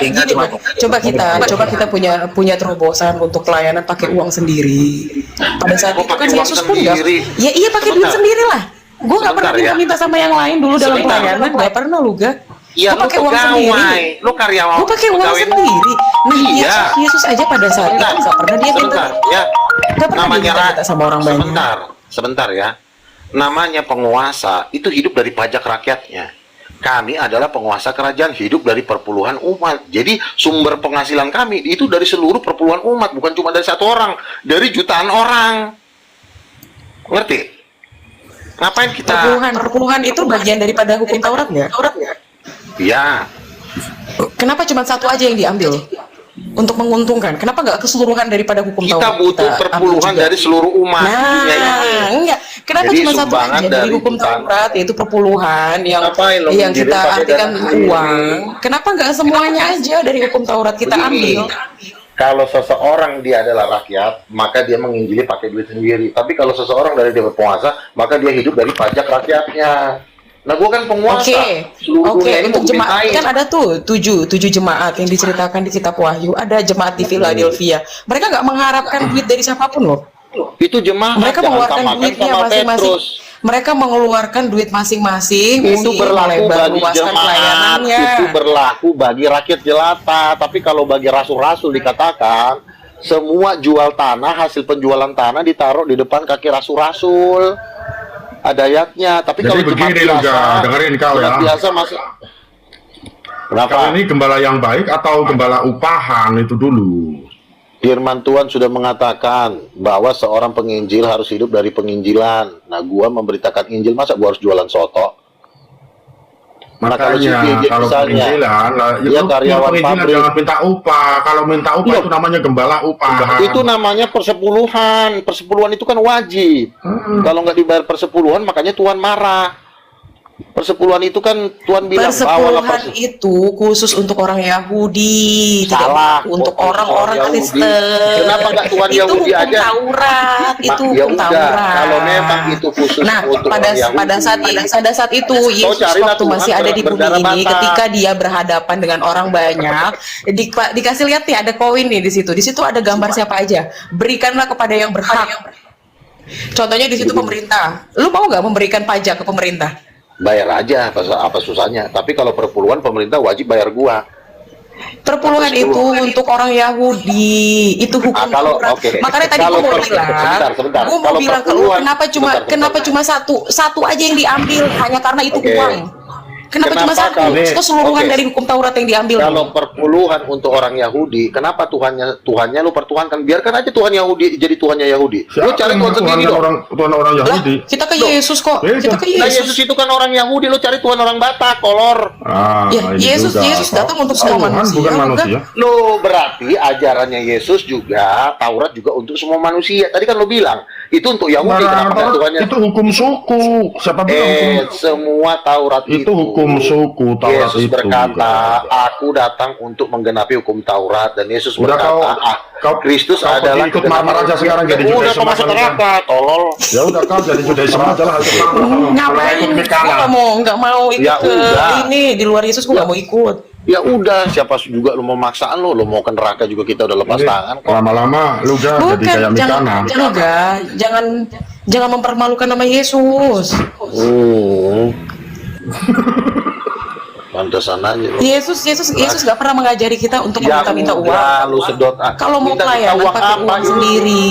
gini, coba kita punya terobosan untuk pelayanan pakai uang sendiri. Pada saat
Oh,
itu kan
pakai uang
Yesus pun nggak.
sendiri.
Ya iya pakai duit
Sebentar.
sendiri lah. Gue nggak pernah
Sebentar ya.
minta sama yang lain dulu dalam
Sebentar.
pelayanan. Nggak pernah lu ga.
Iya,
Gue pakai uang sendiri.
Lu karyawan.
Gue pakai uang
pegawai.
sendiri. Nah
Iya.
Yesus aja pada saat itu nggak pernah dia minta.
Sebentar, ya.
Nggak pernah dia minta sama orang banyak.
Sebentar ya. Namanya penguasa itu hidup dari pajak rakyatnya. Kami adalah penguasa kerajaan, hidup dari perpuluhan umat. Jadi sumber penghasilan kami itu dari seluruh perpuluhan umat, bukan cuma dari satu orang, dari jutaan orang. Ngerti? Ngapain kita?
Perpuluhan itu bagian daripada hukum Taurat nggak?
Ya,
Kenapa cuma satu aja yang diambil untuk menguntungkan? Kenapa nggak keseluruhan daripada hukum
kita
Taurat?
butuh
ambil
perpuluhan
juga?
dari seluruh umat.
Nah,
Ya, ya.
enggak. Kenapa
Jadi
cuma satu
sumbangan
aja dari
dari
hukum
jutaan.
Taurat, yaitu perpuluhan yang
Ngapain lo
yang
mengirim
kita
pakai
artikan
dana
uang?
sendiri?
Kenapa nggak semuanya aja dari hukum Taurat kita
Begini,
ambil?
kalau seseorang dia adalah rakyat, maka dia menginjili pakai duit sendiri. Tapi kalau seseorang dari dia berpenguasa, maka dia hidup dari pajak rakyatnya. Nah, gua kan penguasa. Seluruh
Oke.
dunia ini
Untuk
mau
jemaat
dipintain.
kan ada tuh tujuh jemaat yang diceritakan di kitab Wahyu. Ada jemaat di Philadelphia. Mereka nggak mengharapkan duit dari siapapun loh.
Itu jemaah.
Mereka
jangan
mengeluarkan
samakan
duitnya
sama
masing-masing.
Petrus.
Mereka mengeluarkan duit masing-masing
Itu
untuk
berlaku bagi
luaskan
jemaat,
pelayanannya.
itu berlaku bagi rakyat jelata. Tapi kalau bagi rasul-rasul dikatakan, semua jual tanah, hasil penjualan tanah ditaruh di depan kaki rasul-rasul. Ada ayatnya. Tapi
Jadi
kalau jemaat
begini, Luga,
biasa,
dengerin kau ya.
jemaat biasa masih. Kenapa?
Kau ini gembala yang baik atau gembala upahan itu dulu?
Firman Tuhan sudah mengatakan bahwa seorang penginjil harus hidup dari penginjilan. Nah, gua memberitakan Injil, masa gua harus jualan soto? Nah, kalau si
Makanya
Gigi
kalau
misalnya,
penginjilan, lah,
dia karyawan
penginjilan
pabrik.
jangan minta upah. Kalau minta upah
Loh.
itu namanya gembala upahan.
Itu namanya persepuluhan. Persepuluhan itu kan wajib. Kalau nggak dibayar persepuluhan, makanya Tuhan marah. Persepuluhan itu kan Tuhan bilang bawalah
Persepuluhan itu khusus untuk orang Yahudi,
Salah.
tidak untuk
Khusus
orang-orang
orang Yahudi.
Kristen.
Kenapa nggak Tuhan
itu
Yahudi
hukum
aja?
Taurat, itu
Ya
hukum
udah,
Taurat.
kalau memang itu khusus
Nah,
untuk
pada
orang Yahudi.
pada saat itu Yesus
carilah
waktu
Tuhan
masih ada di bumi
berdarah
ini,
bata.
ketika dia berhadapan dengan orang banyak, dikasih lihat nih ada koin nih di situ. Di situ ada gambar siapa aja. Berikanlah kepada yang berhak. Contohnya di situ pemerintah. Lu mau nggak memberikan pajak ke pemerintah?
Bayar aja, apa susahnya. Tapi kalau perpuluhan pemerintah wajib bayar gua.
Perpuluhan itu untuk orang Yahudi, itu hukum
kalau-
Taurat.
oke.
Makanya tadi
Kalau
gue mau
sebentar.
gue mau
Kalau
bilang ke lu
perpuluhan-
kenapa
sebentar.
cuma satu aja yang diambil hanya karena itu
Oke.
uang. Kenapa cuma satu?
kalau-
Keseluruhan
Oke.
dari hukum Taurat yang diambil.
Kalau perpuluhan untuk orang Yahudi, kenapa Tuhannya lu pertuhankan? Biarkan aja Tuhan Yahudi jadi Tuhannya Yahudi. Lu cari Tuhan sendiri dong.
Tuhan orang
Lah,
Yahudi.
kita ke Yesus kok.
Beda.
Kita ke
Nah,
Yesus.
Yesus itu kan orang Yahudi, lu cari Tuhan orang Batak, kolor.
Ya,
ini
Yesus
juga.
Yesus datang untuk semua
Tuhan
manusia.
bukan
bukan?
manusia.
Lo berarti ajarannya Yesus juga, Taurat juga untuk semua manusia. Tadi kan lo bilang, itu untuk Yahudi, kenapa nggak Tuhannya?
Itu hukum suku. Siapa bilang hukum?
Semua Taurat
Itu hukum suku Taurat
Yesus
itu.
berkata, aku datang untuk menggenapi hukum Taurat. Dan Yesus
Udah
berkata, Kristus
kau
adalah
ikut marmar aja sekarang jadi
udah
Judaisme
kau masuk
aja.
neraka, tolol.
Ya udah kau jadi Judaisme aja lah.
Ngapain? Gue nggak mau ikut
Ya
ke
udah.
ini di luar Yesus. Gue nggak mau ikut.
Ya udah, siapa juga lo mau maksaan lo mau ke neraka juga kita udah lepas tangan kok.
Lama-lama lu jadi
Bukan,
kayak Mikana.
jangan mempermalukan nama Yesus.
Pantesan aja lo.
Yesus nggak pernah mengajari kita untuk
Ya
meminta
udah,
uang.
lu sedot.
Kalau mau
Minta
pelayanan
uang
pakai
apa
uang
ini?
sendiri.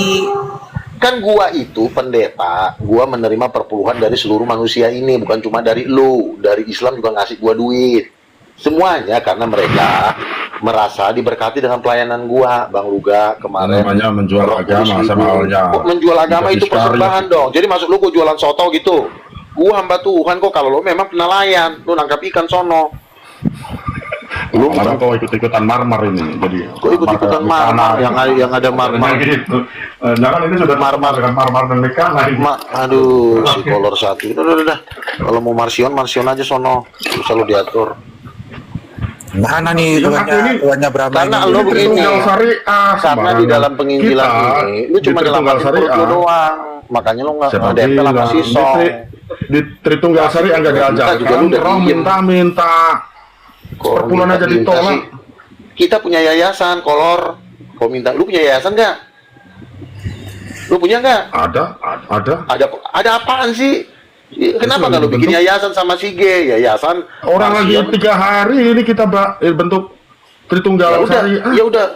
Kan gua itu pendeta, gua menerima perpuluhan dari seluruh manusia ini, bukan cuma dari lu. Dari Islam juga ngasih gua duit. Semuanya karena mereka merasa diberkati dengan pelayanan gua, Bang Luga kemarin.
Namanya menjual
Roh
agama
Kudus
sama
Ibu.
halnya.
Kok menjual agama
Menjadi
itu persembahan
sekali.
dong. Jadi maksud lu gua jualan soto gitu. Gua hamba Tuhan kok, kalau lu memang nelayan, lu nangkap ikan sono.
Lu bukan kau ikut-ikutan marmar ini. Jadi
Kok ikut-ikutan marmar yang ada marmar.
Gitu. Jangan ini sudah
Marmar.
dengan marmar dan Mikana.
Aduh, si kolor satu. Udah. Kalau mau marsion aja sono. Bisa lu diatur.
Mana nih
Yang satu ini-
tuannya Brahma
Karena
ini?
lo begini,
Tritunggal syariah
karena di
sembarangan.
dalam penginjilan
Kita
ini, lu
di
cuma
Tritunggal
nyelamatin perut lu
syariah,
doang. Makanya lu nggak
siapa
nempel sama
bilang
si Song.
di Tritunggal syariah nggak
Kita juga
diajarkan
lu udah
orang
diem.
minta
Kok
perpuluhan aja
minta
ditolak.
sih? Kita punya yayasan, kolor. Kau minta, lu punya yayasan nggak? Lu punya nggak?
ada
Ada apaan sih? Kenapa nggak lu
dibentuk.
bikin yayasan sama si G? Yayasan
orang lagi
Marsion.
3 hari ini kita bentuk
Ya
Tritunggal
udah,
syariah.
ya udah.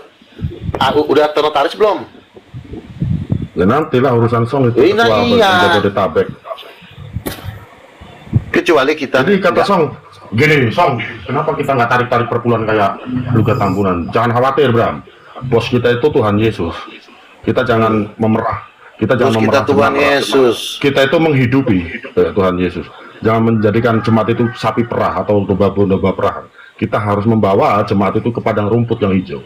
Udah ternotaris belum?
Ya nantilah urusan Song itu
Iya,
ketua
iya.
Jabodetabek.
Kecuali kita.
Jadi kata
nggak-
Song, gini Song, kenapa kita nggak tarik perpuluhan kayak Luga Tambunan? Jangan khawatir Bram, bos kita itu Tuhan Yesus. Kita jangan memerah. Kita
Terus
jangan
kita
memerah.
Tuhan
jemaat.
Yesus.
Kita itu menghidupi Tuhan Yesus. Jangan menjadikan jemaat itu sapi perah atau domba perah. Kita harus membawa jemaat itu ke padang rumput yang hijau.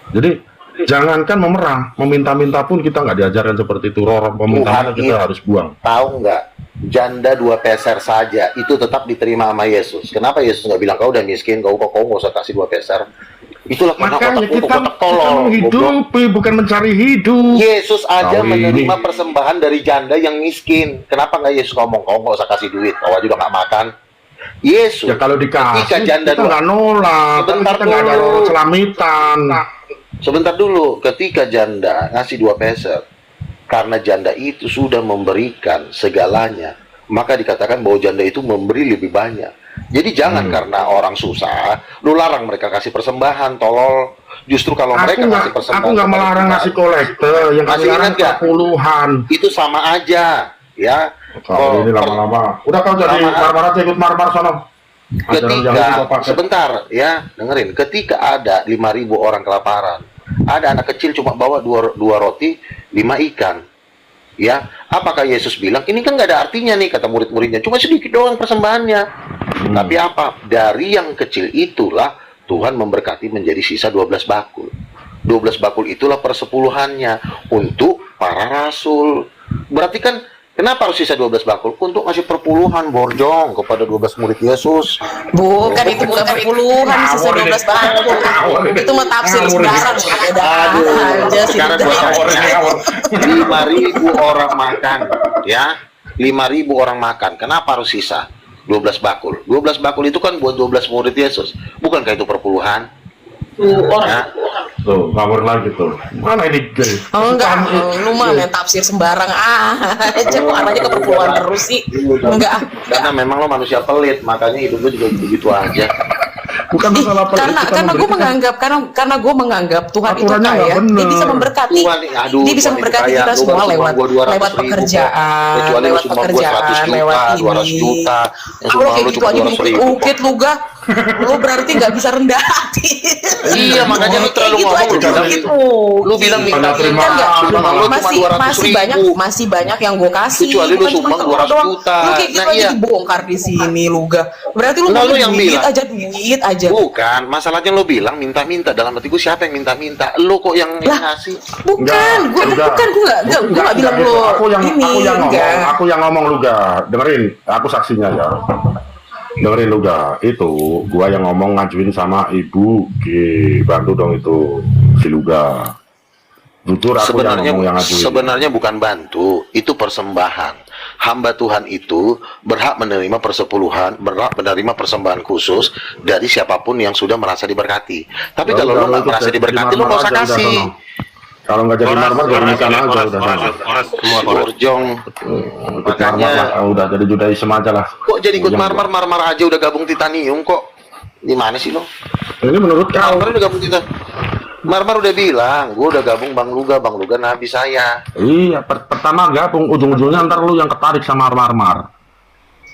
Jadi jangankan memerah, meminta-minta pun kita nggak diajarkan seperti itu. Roh peminta
Tuhan
kita
itu
harus buang.
tahu nggak, janda 2 peser saja itu tetap diterima sama Yesus. Kenapa Yesus nggak bilang kau udah miskin, kau nggak usah kasih 2 peser? Itulah karena
Makanya
otak
kita
otak tolol. goblok.
menghidupi, bukan mencari hidup.
Yesus aja
Kau
menerima
ini.
persembahan dari janda yang miskin. Kenapa nggak Yesus ngomong kau nggak usah kasih duit, kau aja udah nggak makan? Yesus.
Ya kalau dikasih,
ketika janda
kita nggak nolak. Tapi
Sebentar
kita nggak ada
dulu.
selamitan.
Sebentar dulu, ketika janda ngasih 2 peser, karena janda itu sudah memberikan segalanya, maka dikatakan bahwa janda itu memberi lebih banyak. Jadi jangan karena orang susah, lu larang mereka kasih persembahan, tolol. Justru kalau mereka kasih persembahan,
Aku nggak melarang
kepada
ngasih
Tuhan,
kolektor, yang kami
Masih
larang
ingat nggak?
puluhan.
itu sama aja, ya.
Kalau ini lama-lama, udah kau jadi
Lama.
marmar aja ikut marmar sono. Ajaran Yahudi
Ketika
kau pakai.
sebentar ya, dengerin, ketika ada 5.000 orang kelaparan, ada anak kecil cuma bawa dua roti, 5 ikan. Ya, apakah Yesus bilang ini kan nggak ada artinya nih, kata murid-muridnya, cuma sedikit doang persembahannya. Tapi apa? Dari yang kecil itulah Tuhan memberkati menjadi sisa 12 bakul. 12 bakul itulah persepuluhannya untuk para rasul. Berarti kan kenapa harus sisa 12 bakul? Untuk ngasih perpuluhan borjong kepada 12 murid Yesus.
Bukan, itu bukan perpuluhan sisa 12 bakul. Itu mah tafsir sembarang. Udah aja sih.
Sekarang gua tanya, 5.000 orang makan, ya. 5.000 orang makan. Kenapa harus sisa 12 bakul? 12 bakul itu kan buat 12 murid Yesus. Bukankah itu perpuluhan? Ya.
Tuh, ngawur lagi tuh. Mana ini guys?
Oh, enggak, lu mah main tafsir sembarang aja, kok arahnya ke perpuluhan terus sih. Enggak.
Karena memang lo manusia pelit, makanya hidup lo juga begitu aja.
Bukan masalah
karena gue menganggap karena gue menganggap Tuhan itu
Aturannya nggak
kaya,
bener.
dia bisa memberkati, dia bisa memberkati kita semua lewat pekerjaan,
kecuali lu cuma buat 100 juta,
lewat
200 juta, yang
Kalau
cuma
kayak
lu
gitu
cuma
aja
200 ribu.
diungkit lu gak, lu berarti nggak bisa rendah hati.
Iya, makanya lu terlalu
Kayak
ngomong,
gitu
lu
aja
bilang
gitu.
lu bilang minta
terima
Kan nggak,
kasih, lu cuma 200 ribu.
masih banyak yang gue kasih.
Kecuali lu
Bukan cuma
sumbang
telur
200
doang.
juta.
Lu kayak gitu
Nah,
aja
iya.
dibongkar di sini lu gak. Berarti lu
Nah,
mau
lu yang
duit
bilang.
aja.
Bukan, masalahnya lo bilang minta-minta, dalam hati gue siapa yang minta-minta? Lu kok yang ngasih?
Bukan, gue nggak bilang
gitu.
lu
Aku yang
enggak.
ngomong lu gak dengerin, aku saksinya ya. Dengerin lu gak, itu gua yang ngomong ngajuin sama ibu bantu dong itu si Luga. Jujur aku
Sebenarnya
yang ngomong yang ngajuin.
sebenarnya bukan bantu, itu persembahan. Hamba Tuhan itu berhak menerima persepuluhan, berhak menerima persembahan khusus dari siapapun yang sudah merasa diberkati. Tapi
Ya
kalau
udah,
lo nggak
itu
merasa
jadi
diberkati, lo
marmar
nggak usah
aja, udah
kasih.
sono. Kalau nggak jadi marmar, jadi ikan aja udah sana.
semua koras.
Borjong,
Ikut
Makanya-
marmar lah, udah jadi judaism aja lah.
kok jadi ikut
Yang
marmar aja udah gabung titanium kok? Gimana sih lo?
Ini menurut kau?
Marmar udah gabung titanium. Marmar udah bilang, gue udah gabung Bang Luga nabi saya.
Iya, pertama gabung, ujung-ujungnya ntar lu yang ketarik sama marmar.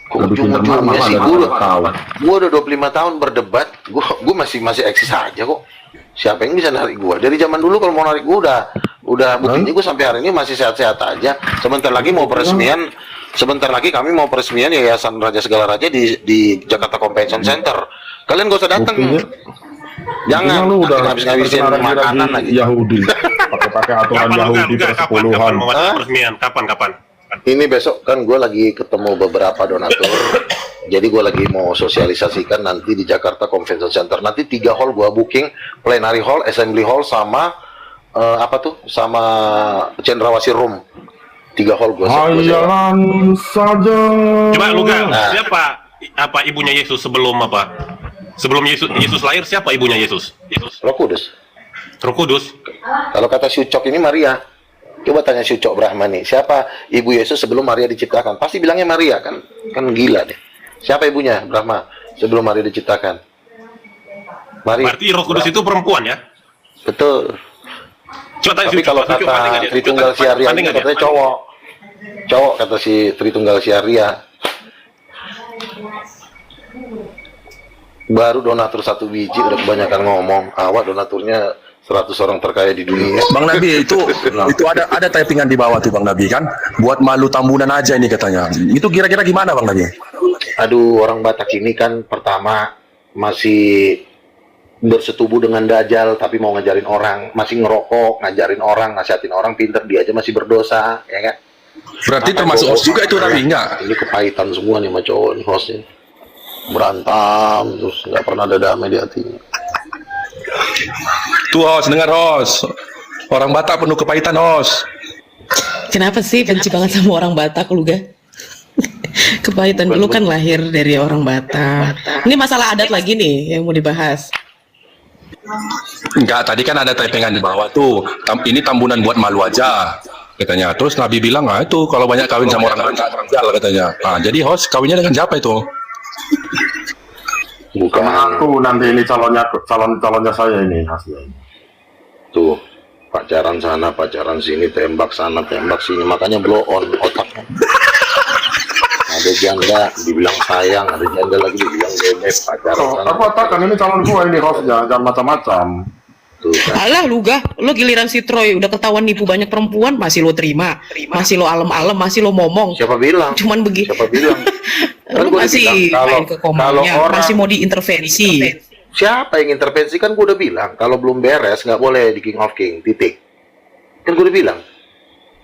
Kok
Lebih pintar
ujung-ujungnya
marmar
sih
lah,
gue
tahu.
udah 25 tahun berdebat, gue masih eksis aja kok. Siapa yang bisa narik gue? Dari zaman dulu kalau mau narik gue udah buktinya gue sampai hari ini masih sehat-sehat aja. Sebentar lagi mau peresmian, sebentar lagi kami mau peresmian Yayasan Raja Segala Raja di Jakarta Convention Center. Kalian gak usah datang.
Buktinya,
Jangan,
lu udah
habis-habisin makanan lagi.
Yahudi, pakai aturan
Kapan
Yahudi
kapan
persepuluhan.
mau
Hah?
peresmian? Kapan?
Ini besok kan gue lagi ketemu beberapa donatur. Jadi gue lagi mau sosialisasikan nanti di Jakarta Convention Center. Nanti 3 hall gue booking, plenary hall, assembly hall, sama sama cendrawasih room. 3 hall gue
Hayalan saja.
Coba lu gak,
Nah.
siapa ibunya Yesus sebelum apa? Sebelum Yesus lahir siapa ibunya Yesus?
Roh Kudus.
Roh Kudus.
Kalau kata Syucok ini Maria. Coba tanya Syucok Brahmani, siapa ibu Yesus sebelum Maria diciptakan? Pasti bilangnya Maria, kan gila deh. Siapa ibunya Brahma sebelum Maria diciptakan? Maria.
Berarti Roh Kudus itu perempuan ya?
Betul.
Coba tanya
Tapi
Syucuk,
kalau
Syucuk, pandai nggak
kata
dia?
Tritunggal Syariah
Pandai
ini
nggak dia?
katanya cowok. Cowok kata si Tritunggal Syariah. Baru donatur 1 biji udah kebanyakan ngomong. Awak donaturnya 100 orang terkaya di dunia.
Bang Nabi itu ada typingan di bawah tuh Bang Nabi kan, buat malu Tambunan aja ini katanya. Itu kira-kira gimana Bang Nabi?
Aduh, orang Batak ini kan pertama masih bersetubuh dengan Dajjal, tapi mau ngajarin orang, masih ngerokok, ngajarin orang, nasihatin orang pinter, dia aja masih berdosa, ya kan?
Berarti
Maka
termasuk
gua-
host juga itu Nabi enggak?
Ini kepahitan semua nih sama cowok nih hostnya. Berantem, terus nggak pernah ada damai di hatinya.
Tuh host, dengar host. Orang Batak penuh kepahitan host.
Kenapa sih benci banget sama orang Batak lu ga? Kepahitan dulu kan lahir dari orang Batak. Ini masalah adat lagi nih yang mau dibahas.
Enggak, tadi kan ada typingan di bawah tuh. Ini Tambunan buat malu aja katanya. Terus Nabi bilang, ah itu kalau banyak kawin sama orang Batak Dajjal katanya. Nah, jadi host kawinnya dengan siapa itu?
Bukan
Aku nanti ini calonnya saya ini hasilnya.
tuh pacaran sana, pacaran sini, tembak sana, tembak sini, makanya blow on otaknya. Ada janda dibilang sayang, ada janda lagi dibilang bebek, pacaran sana.
Aku katakan ini calon gua ini hostnya, jangan macam-macam.
Tuh kan.
Alah lu ga, lu giliran si Troy udah ketahuan nipu banyak perempuan masih lo terima, masih lo alem-alem, masih lo ngomong.
Siapa bilang?
Cuman begitu.
Siapa bilang? Kan
Lu
gua
masih
udah bilang,
main ke komanya, masih mau diintervensi.
siapa yang intervensi, kan gue udah bilang kalau belum beres nggak boleh di King of King, titik. Kan gue udah bilang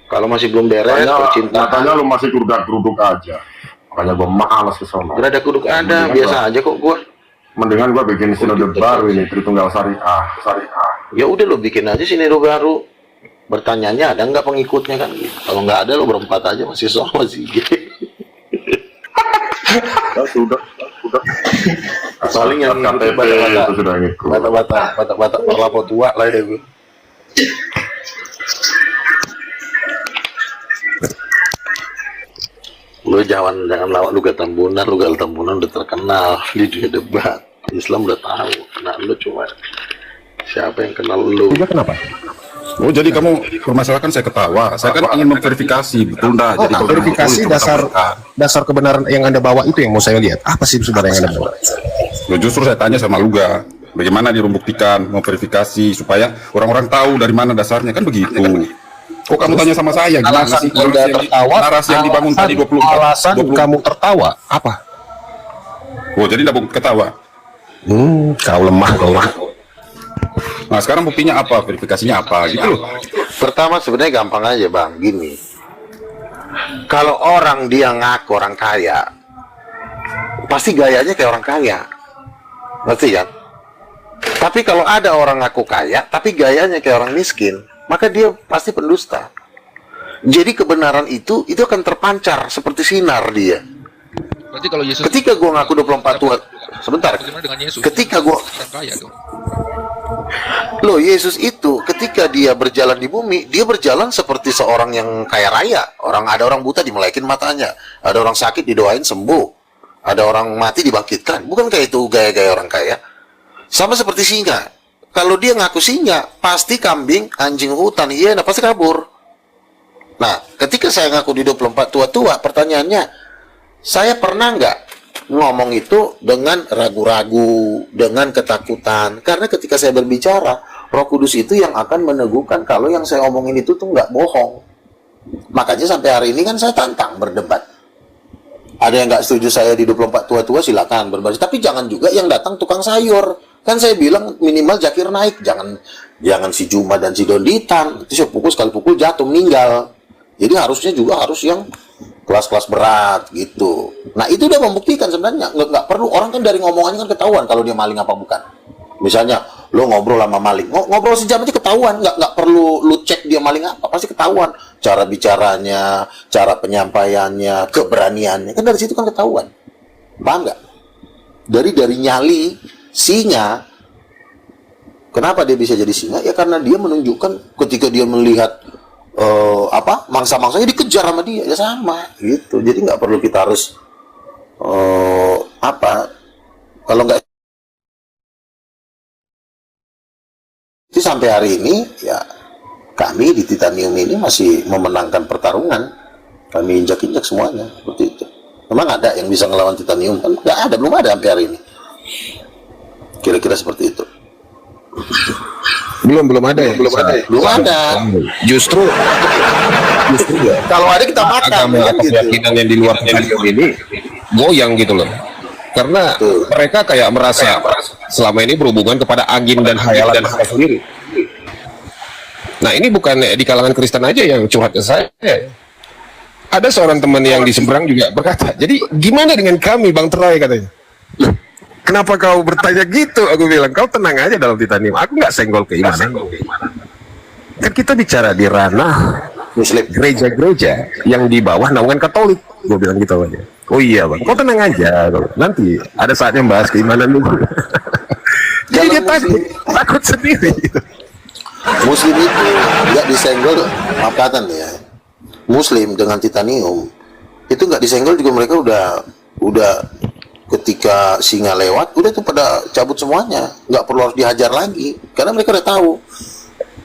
kalau masih belum beres
Katanya
percintaan
lu masih geruduk aja. Makanya gua malas ke sono.
berada kuduk ada, biasa aja kok gue.
Mendingan gua bikin sinode baru ini, Tritunggal Syariah.
Ya udah lo bikin aja sini lo baru. Bertanyanya ada nggak pengikutnya kan? Gitu. Kalau nggak ada lo berempat aja masih sama sih.
Sudah.
Paling yang
KTP itu sudah ngikut.
bata-bata perlapo tua lah ya gue. Lu jangan lawak lu gak Tambunan udah terkenal di dunia debat. Islam udah tahu. Nah, lu cuma siapa yang kenal lu?
Juga kenapa?
Oh, jadi kamu permasalahkan saya ketawa. Saya kan ingin memverifikasi, betul enggak? Jadi kalau
Verifikasi
betul, itu
dasar kebenaran yang Anda bawa itu yang mau saya lihat. Apa sih sebenarnya yang Anda bawa?
Loh, justru saya tanya sama Luga, bagaimana dia membuktikan, memverifikasi supaya orang-orang tahu dari mana dasarnya, kan begitu. Kok kamu tanya sama saya? Gimana
Alasan
sih?
Anda tertawa,
narasi yang dibangun tadi 24,
alasan
20.
kamu tertawa, apa?
Oh, jadi tidak ketawa.
Kau lemah, kau.
Nah, sekarang buktinya apa? Verifikasinya apa? Gitu loh.
Pertama sebenarnya gampang aja bang, gini. Kalau orang dia ngaku orang kaya, pasti gayanya kayak orang kaya, ngerti kan? Tapi kalau ada orang ngaku kaya, tapi gayanya kayak orang miskin, maka dia pasti pendusta. Jadi kebenaran itu akan terpancar seperti sinar dia.
Berarti kalau Yesus
Ketika gua ngaku 24 tua, sebentar.
bagaimana dengan Yesus?
Ketika gua
Orang kaya tuh.
Loh, Yesus itu ketika dia berjalan di bumi, dia berjalan seperti seorang yang kaya raya. Ada orang buta dimelekin matanya, ada orang sakit didoain sembuh, ada orang mati dibangkitkan. Bukan kayak itu gaya-gaya orang kaya. Sama seperti singa. Kalau dia ngaku singa, pasti kambing, anjing hutan, iya, pasti kabur. Nah, ketika saya ngaku di 24 tua-tua, pertanyaannya, saya pernah nggak ngomong itu dengan ragu-ragu, dengan ketakutan? Karena ketika saya berbicara, Roh Kudus itu yang akan meneguhkan kalau yang saya omongin itu tuh nggak bohong. Makanya sampai hari ini kan saya tantang berdebat. Ada yang nggak setuju saya di 24 tua-tua, silakan berbaris. Tapi jangan juga yang datang tukang sayur. Kan saya bilang minimal Jakir naik, jangan si Juma dan si Donditan. Itu saya pukul sekali pukul jatuh meninggal. Jadi harusnya juga harus yang kelas-kelas berat gitu. Nah itu udah membuktikan sebenarnya nggak perlu, orang kan dari ngomongannya kan ketahuan kalau dia maling apa bukan. Misalnya lo ngobrol sama maling, ngobrol sejam aja ketahuan, nggak perlu lu cek dia maling apa, pasti ketahuan. Cara bicaranya, cara penyampaiannya, keberaniannya, kan dari situ kan ketahuan. Paham nggak? Dari nyali singa. Kenapa dia bisa jadi singa? Ya karena dia menunjukkan ketika dia melihat mangsa-mangsanya dikejar sama dia, ya sama gitu. Jadi nggak perlu kita harus kalau nggak itu sampai hari ini ya kami di Titanium ini masih memenangkan pertarungan, kami injak-injak semuanya seperti itu. Memang ada yang bisa ngelawan Titanium kan? Nggak ada, belum ada sampai hari ini. Kira-kira seperti itu.
Belum ada ya?
Belum ada.
Justru ya.
Kalau ada kita makan
Agama
kan, gitu.
keyakinan yang di luar Titanium ini goyang gitu loh. Karena mereka kayak merasa selama ini berhubungan kepada angin dan khayalan mereka sendiri. Nah ini bukan di kalangan Kristen aja yang curhat ke saya. Ada seorang teman yang di seberang juga berkata, jadi gimana dengan kami Bang Troy katanya. Kenapa kau bertanya gitu? Aku bilang, kau tenang aja dalam Titanium. Aku nggak senggol keimanan. Kan kita bicara di ranah
Muslim.
Gereja-gereja yang di bawah naungan Katolik. Gue bilang gitu aja. Oh iya bang, kau tenang aja. Nanti ada saatnya bahas keimanan dulu. Jadi dia takut sendiri.
Muslim itu nggak disenggol, maaf kata nih ya. Muslim dengan Titanium itu nggak disenggol juga, mereka udah ketika singa lewat udah tuh pada cabut semuanya, nggak perlu harus dihajar lagi karena mereka udah tahu.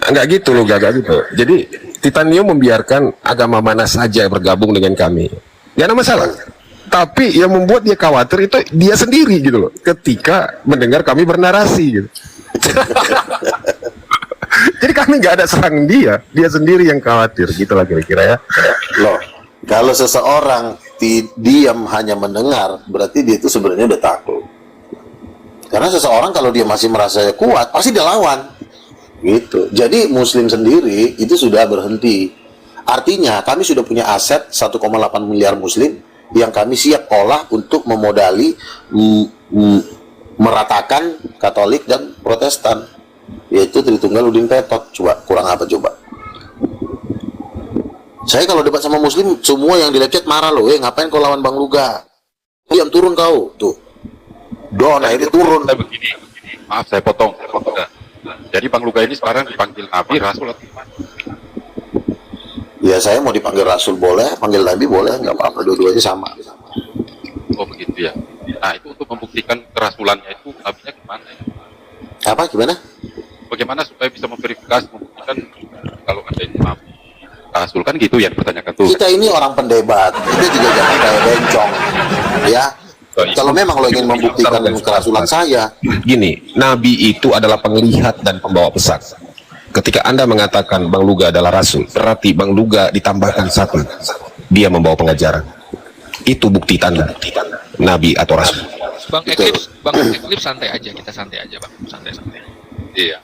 Nggak gitu loh, nggak gitu. Jadi Titanium membiarkan agama mana saja bergabung dengan kami, nggak ada masalah. Tapi yang membuat dia khawatir itu dia sendiri gitu loh, ketika mendengar kami bernarasi gitu. Jadi kami nggak ada serang dia sendiri yang khawatir gitulah kira-kira ya.
Loh, kalau seseorang diam hanya mendengar, berarti dia itu sebenarnya udah takut. Karena seseorang kalau dia masih merasa kuat, pasti dia lawan. Gitu. Jadi Muslim sendiri itu sudah berhenti. Artinya kami sudah punya aset 1,8 miliar Muslim yang kami siap olah untuk memodali meratakan Katolik dan Protestan, yaitu Tritunggal Udin Petot. Coba kurang apa coba? Saya kalau debat sama Muslim, semua yang di lecet marah loh. Ngapain kau lawan Bang Luga? Diam, turun kau. Tuh. Don, akhirnya turun.
Begini. Maaf, saya potong. Jadi Bang Luga ini sekarang dipanggil Nabi, Rasul.
Ya saya mau dipanggil Rasul boleh, panggil Nabi boleh, nggak apa-apa, dua-duanya sama.
Oh begitu ya.
Nah, itu untuk membuktikan kerasulannya itu nabinya gimana ya?
Apa gimana?
Bagaimana supaya bisa memverifikasi, membuktikan kalau ada itu nabi rasul, kan gitu ya dipertanyakan tuh.
Kita ini orang pendebat, kita juga jangan kayak bencong, ya. Kalau memang lo ingin membuktikan kerasulan saya,
Gini, Nabi itu adalah penglihat dan pembawa pesan. Ketika Anda mengatakan Bang Luga adalah Rasul, berarti Bang Luga ditambahkan satu, dia membawa pengajaran. Itu bukti tanda Nabi atau Rasul.
Bang Eclipse santai aja, kita santai aja Bang, santai-santai. Iya.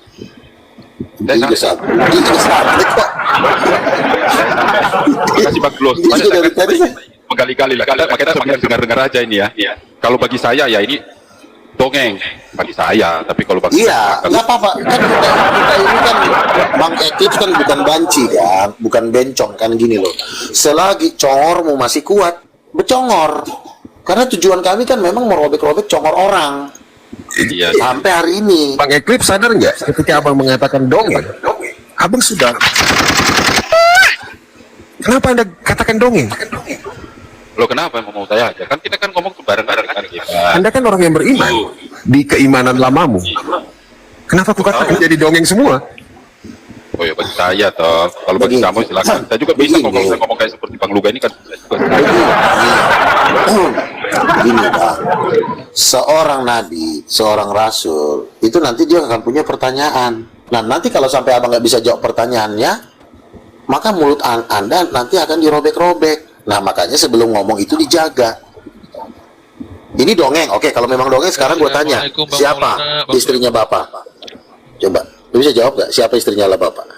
dia santai kok.
Kasih Bang Glos.
Dia juga dari tadi.
Berkali-kali lah, makanya saya dengar-dengar aja ini ya. Kalau bagi saya ya ini dongeng bagi saya, tapi kalau bagi
Iya, nggak apa-apa. Kan kita ini kan Bang Eclipse kan bukan banci kan, bukan bencong kan, gini loh. Selagi congormu masih kuat, bercongor. Karena tujuan kami kan memang merobek-robek congor orang.
Iya.
Sampai hari ini.
Bang Eclipse sadar nggak ketika abang mengatakan dongeng, abang sudah. Kenapa Anda katakan dongeng?
Lo kenapa mau saya aja? Kan kita kan ngomong bareng-bareng kan kita.
Anda kan orang yang beriman di keimanan lamamu. Kenapa aku katakan jadi dongeng semua?
Oh ya bagi saya toh. Kalau bagi kamu silakan. Saya juga bisa ngomong kayak seperti Bang Luga ini kan.
Gini Bang, seorang nabi, seorang rasul, itu nanti dia akan punya pertanyaan. Nah nanti kalau sampai abang nggak bisa jawab pertanyaannya, maka mulut Anda nanti akan dirobek-robek. Nah makanya sebelum ngomong itu dijaga. Ini dongeng, oke. Kalau memang dongeng, sekarang gue tanya, siapa istrinya Bapak? Coba, lu bisa jawab nggak? Siapa istrinya lah Bapak?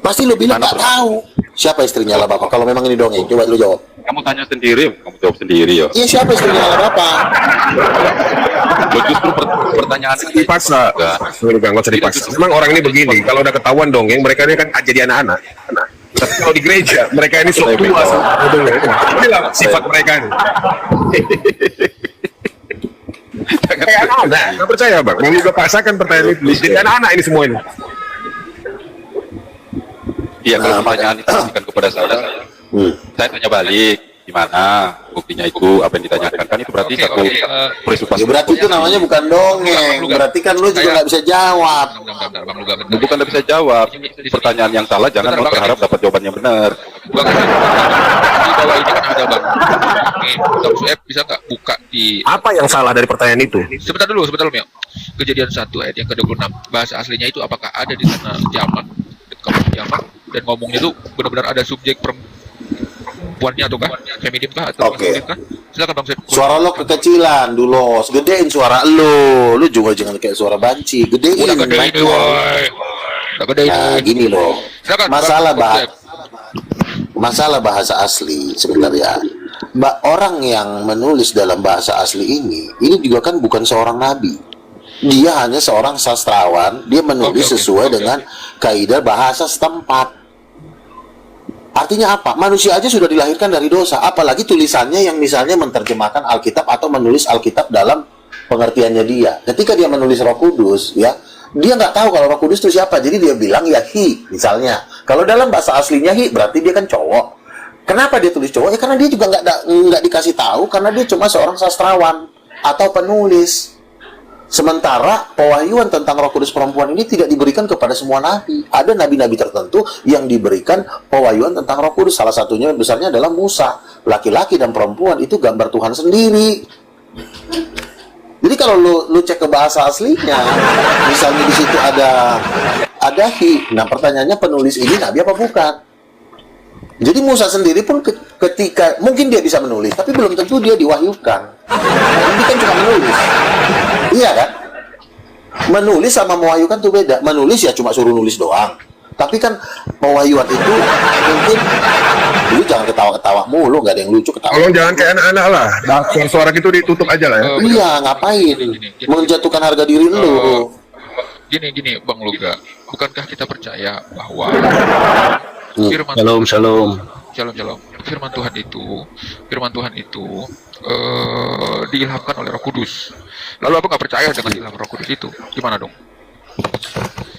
Pasti lu bilang nggak tahu siapa istrinya lah Bapak. Kalau memang ini dongeng, coba lu jawab.
Kamu tanya sendiri, kamu jawab sendiri ya.
Iya, siapa istrinya lah Bapak?
Lo justru pertanyaan
Dipaksa. Nggak usah dipaksa. Memang orang ini begini, kalau udah ketahuan dongeng, mereka ini kan jadi anak-anak. Tapi kalau di gereja, mereka ini sok tua. Inilah sifat mereka ini. Kayak anak-anak. Nggak percaya Bang, mau juga paksakan pertanyaan itu. Jadi anak-anak ini semua ini.
Iya, kalau pertanyaan itu bukan kepada saya tanya balik, gimana buktinya itu, apa yang ditanyakan, kan itu berarti satu presupasi.
Ya berarti itu namanya bukan dongeng, berarti kan lu juga nggak bisa jawab.
Bukan nggak bisa jawab, pertanyaan yang salah jangan berharap dapat jawabannya benar.
Di bawah ini kan ada Bang. Nih, Bang Sueb bisa nggak buka di
Apa yang salah dari pertanyaan itu?
sebentar dulu Mio. Kejadian 1 ayat yang ke-26, bahasa aslinya itu apakah ada di sana jamak, jamak, dan ngomongnya itu benar-benar ada subjek perempuannya atau kan feminim kah atau maskulin kah? Silakan Bang Sueb.
Suara lo kekecilan dulu, gedein suara lu juga jangan kayak suara banci, gedein.
Udah gede ini, woi. Udah gede ini.
Nah gini loh,
Silakan,
masalah bahasa asli sebentar ya. Orang yang menulis dalam bahasa asli ini juga kan bukan seorang nabi. Dia hanya seorang sastrawan, dia menulis sesuai dengan kaidah bahasa setempat. Artinya apa? Manusia aja sudah dilahirkan dari dosa, apalagi tulisannya yang misalnya menerjemahkan Alkitab atau menulis Alkitab dalam pengertiannya dia. Ketika dia menulis Roh Kudus, ya, dia nggak tahu kalau Roh Kudus itu siapa, jadi dia bilang ya Hi, misalnya. Kalau dalam bahasa aslinya Hi, berarti dia kan cowok. Kenapa dia tulis cowok? Ya karena dia juga nggak dikasih tahu, karena dia cuma seorang sastrawan atau penulis. Sementara pewahyuan tentang Roh Kudus perempuan ini tidak diberikan kepada semua nabi. Ada nabi-nabi tertentu yang diberikan pewahyuan tentang Roh Kudus. Salah satunya besarnya adalah Musa. Laki-laki dan perempuan itu gambar Tuhan sendiri. Jadi kalau lu cek ke bahasa aslinya, misalnya di situ ada Hi. Nah, pertanyaannya penulis ini nabi apa bukan? Jadi Musa sendiri pun ketika mungkin dia bisa menulis, tapi belum tentu dia diwahyukan. Ini kan cuma menulis. Iya kan? Menulis sama mewahyukan tuh beda. Menulis ya cuma suruh nulis doang. Tapi kan pewahyuan itu mungkin lu jangan ketawa-ketawa mulu, nggak ada yang lucu ketawa.
Tolong jangan kayak anak-anak lah. Suara gitu ditutup aja lah ya.
Iya, ngapain? Menjatuhkan harga diri lu.
Gini Bang Luga, bukankah kita percaya bahwa firman
Shalom.
Firman Tuhan itu diilhamkan oleh Roh Kudus. Lalu apa nggak percaya dengan ilham Roh Kudus itu? Gimana dong?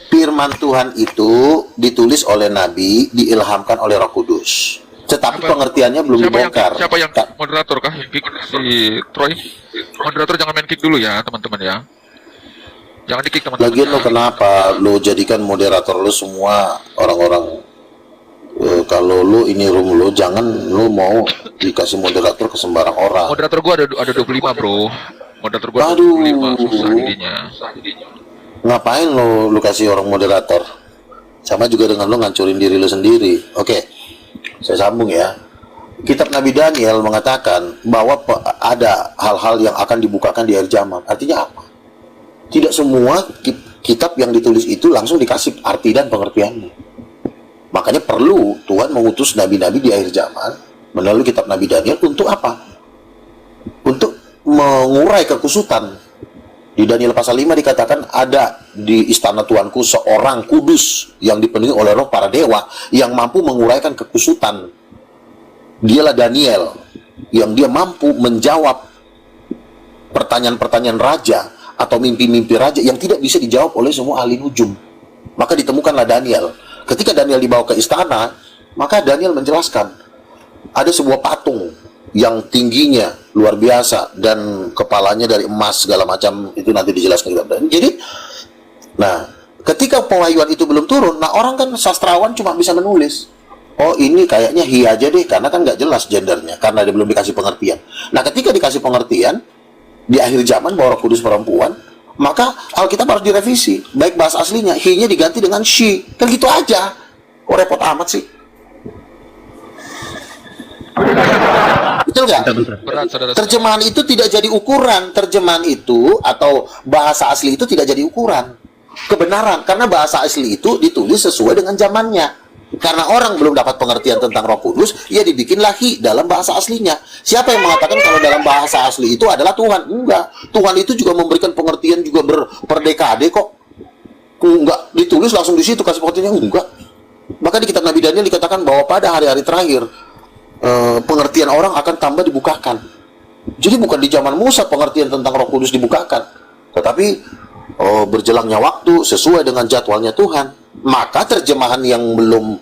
Firman Tuhan itu ditulis oleh Nabi, diilhamkan oleh Roh Kudus. Tetapi pengertiannya belum dibongkar.
Siapa yang moderator kah? Yang kick si Troy? Moderator jangan main kick dulu ya, teman-teman ya. Jangan di kick teman-teman.
Lagian lo kenapa lo jadikan moderator lo semua orang-orang? Kalau lo ini room lo, jangan lo mau dikasih moderator ke sembarang orang.
Moderator gua ada 25 bro. Moderator gua ada
Aduh.
25, susah jadinya.
Ngapain lo kasih orang moderator? Sama juga dengan lo ngancurin diri lo sendiri. Oke, saya sambung ya. Kitab Nabi Daniel mengatakan bahwa ada hal-hal yang akan dibukakan di akhir zaman. Artinya apa? Tidak semua kitab yang ditulis itu langsung dikasih arti dan pengertiannya. Makanya perlu Tuhan mengutus nabi-nabi di akhir zaman melalui kitab Nabi Daniel untuk apa? Untuk mengurai kekusutan. Di Daniel pasal 5 dikatakan ada di istana Tuanku seorang kudus yang dipenuhi oleh roh para dewa yang mampu menguraikan kekusutan. Dialah Daniel yang dia mampu menjawab pertanyaan-pertanyaan raja atau mimpi-mimpi raja yang tidak bisa dijawab oleh semua ahli nujum. Maka ditemukanlah Daniel. Ketika Daniel dibawa ke istana, maka Daniel menjelaskan ada sebuah patung yang tingginya luar biasa dan kepalanya dari emas segala macam, itu nanti dijelaskan. Jadi, nah, ketika pewahyuan itu belum turun, nah orang kan sastrawan cuma bisa menulis. Oh ini kayaknya hi aja deh, karena kan nggak jelas gendernya, karena dia belum dikasih pengertian. Nah ketika dikasih pengertian, di akhir zaman bahwa Roh Kudus perempuan, maka Alkitab harus direvisi. Baik bahasa aslinya, he-nya diganti dengan she. Kan gitu aja. Kok repot amat sih? Betul nggak?
Berat, saudara.
Terjemahan itu tidak jadi ukuran. Terjemahan itu atau bahasa asli itu tidak jadi ukuran kebenaran, karena bahasa asli itu ditulis sesuai dengan zamannya. Karena orang belum dapat pengertian tentang Roh Kudus, ya dibikinlah hi dalam bahasa aslinya. Siapa yang mengatakan kalau dalam bahasa asli itu adalah Tuhan? Enggak. Tuhan itu juga memberikan pengertian juga per dekade kok. Enggak ditulis langsung di situ kasih pengertiannya, enggak. Bahkan di kitab Nabi Daniel dikatakan bahwa pada hari-hari terakhir pengertian orang akan tambah dibukakan. Jadi bukan di zaman Musa pengertian tentang Roh Kudus dibukakan, tetapi berjalannya waktu sesuai dengan jadwalnya Tuhan. Maka terjemahan yang belum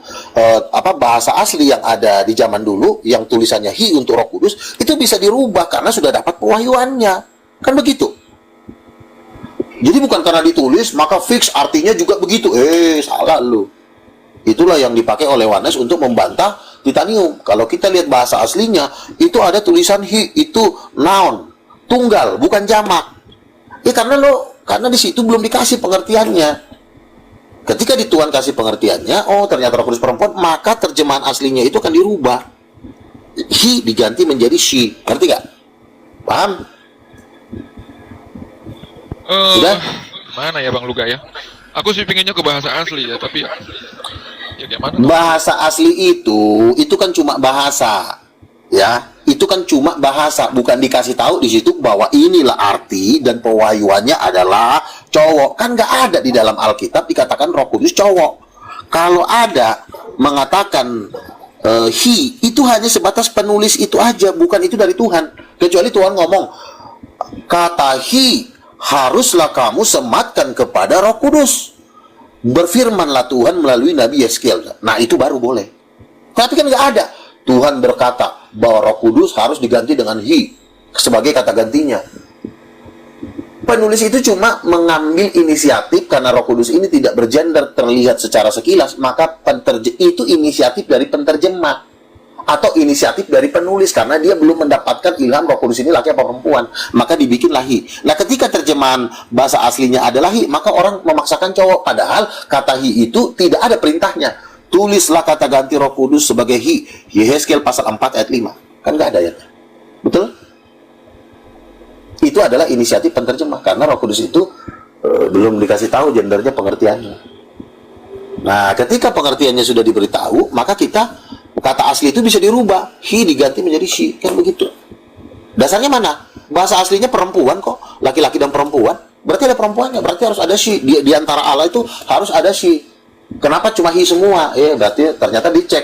bahasa asli yang ada di zaman dulu yang tulisannya hi untuk Roh Kudus itu bisa dirubah karena sudah dapat pewahyuannya. Kan begitu. Jadi bukan karena ditulis maka fix artinya juga begitu. Salah lu. Itulah yang dipakai oleh Yohanes untuk membantah Titanium. Kalau kita lihat bahasa aslinya itu ada tulisan hi, itu noun, tunggal, bukan jamak. Karena di situ belum dikasih pengertiannya. Ketika di Tuhan kasih pengertiannya, oh ternyata Roh Kudus perempuan, maka terjemahan aslinya itu akan dirubah. He diganti menjadi she. Ngerti nggak? Paham? Sudah?
Mana ya Bang Luga ya? Aku sih pinginnya ke bahasa asli ya, tapi ya gimana?
Bahasa asli itu kan cuma bahasa. Ya, itu kan cuma bahasa, bukan dikasih tahu di situ bahwa inilah arti dan pewahyuannya adalah cowok. Kan nggak ada di dalam Alkitab dikatakan Roh Kudus cowok. Kalau ada mengatakan he, itu hanya sebatas penulis itu aja, bukan itu dari Tuhan. Kecuali Tuhan ngomong kata he haruslah kamu sematkan kepada Roh Kudus. Berfirmanlah Tuhan melalui Nabi Yeskiel. Nah itu baru boleh. Tapi kan nggak ada. Tuhan berkata bahwa Roh Kudus harus diganti dengan he sebagai kata gantinya. Penulis itu cuma mengambil inisiatif karena Roh Kudus ini tidak bergender terlihat secara sekilas, maka itu inisiatif dari penterjemah atau inisiatif dari penulis karena dia belum mendapatkan ilham Roh Kudus ini laki apa perempuan, maka dibikinlah hi. Nah, ketika terjemahan bahasa aslinya adalah hi, maka orang memaksakan cowok, padahal kata hi itu tidak ada perintahnya. Tulislah kata ganti Roh Kudus sebagai hi. Yehezkiel pasal 4 ayat 5. Kan nggak ada ayatnya. Betul? Itu adalah inisiatif penterjemah karena Roh Kudus itu belum dikasih tahu gendernya, pengertiannya. Nah, ketika pengertiannya sudah diberitahu, maka kata asli itu bisa dirubah. He diganti menjadi she. Kan begitu. Dasarnya mana? Bahasa aslinya perempuan kok. Laki-laki dan perempuan. Berarti ada perempuannya. Berarti harus ada she. Di antara Allah itu harus ada she. Kenapa cuma hi semua? Berarti ternyata dicek.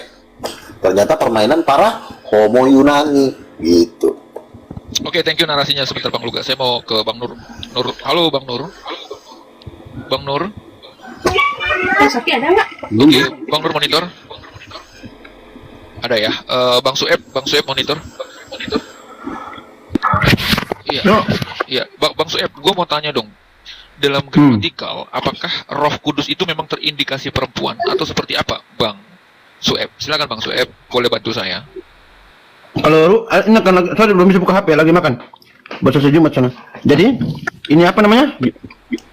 Ternyata permainan para homo Yunani gitu.
Oke, thank you narasinya sebentar Bang Luga. Saya mau ke Bang Nur. Halo Bang Nur. Bang Nur.
Sofi ada nggak?
Oke, Bang Nur monitor. Ada ya, Bang Sueb monitor. Iya, iya, Bang Sueb, gue mau tanya dong. Dalam gramatikal, apakah Roh Kudus itu memang terindikasi perempuan atau seperti apa, Bang Sueb? Silakan Bang Sueb, boleh bantu saya.
Kalau ini kan sorry belum bisa buka HP, lagi makan. Bahasa Jumat sana. Jadi ini apa namanya?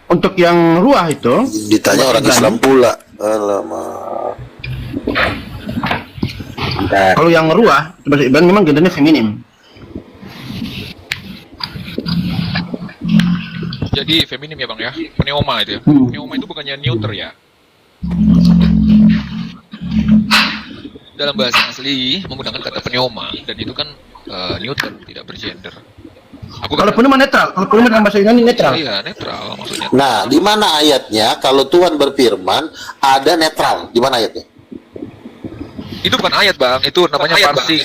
Untuk yang ruah itu
Ditanya orang Islam pula. Alamak.
kalau yang ruah bahasa Ibrani memang gendernya feminim.
Jadi feminim ya Bang ya, pneuma itu ya. Pneuma itu bukannya neuter ya. Dalam bahasa asli menggunakan kata pneuma dan itu kan neuter, tidak bergender.
Kalau pneuma netral, kalau pneuma dalam bahasa Yunani netral.
Iya, netral maksudnya.
Nah, di mana ayatnya kalau Tuhan berfirman ada netral? Di mana ayatnya?
Itu bukan ayat Bang, itu namanya parsing.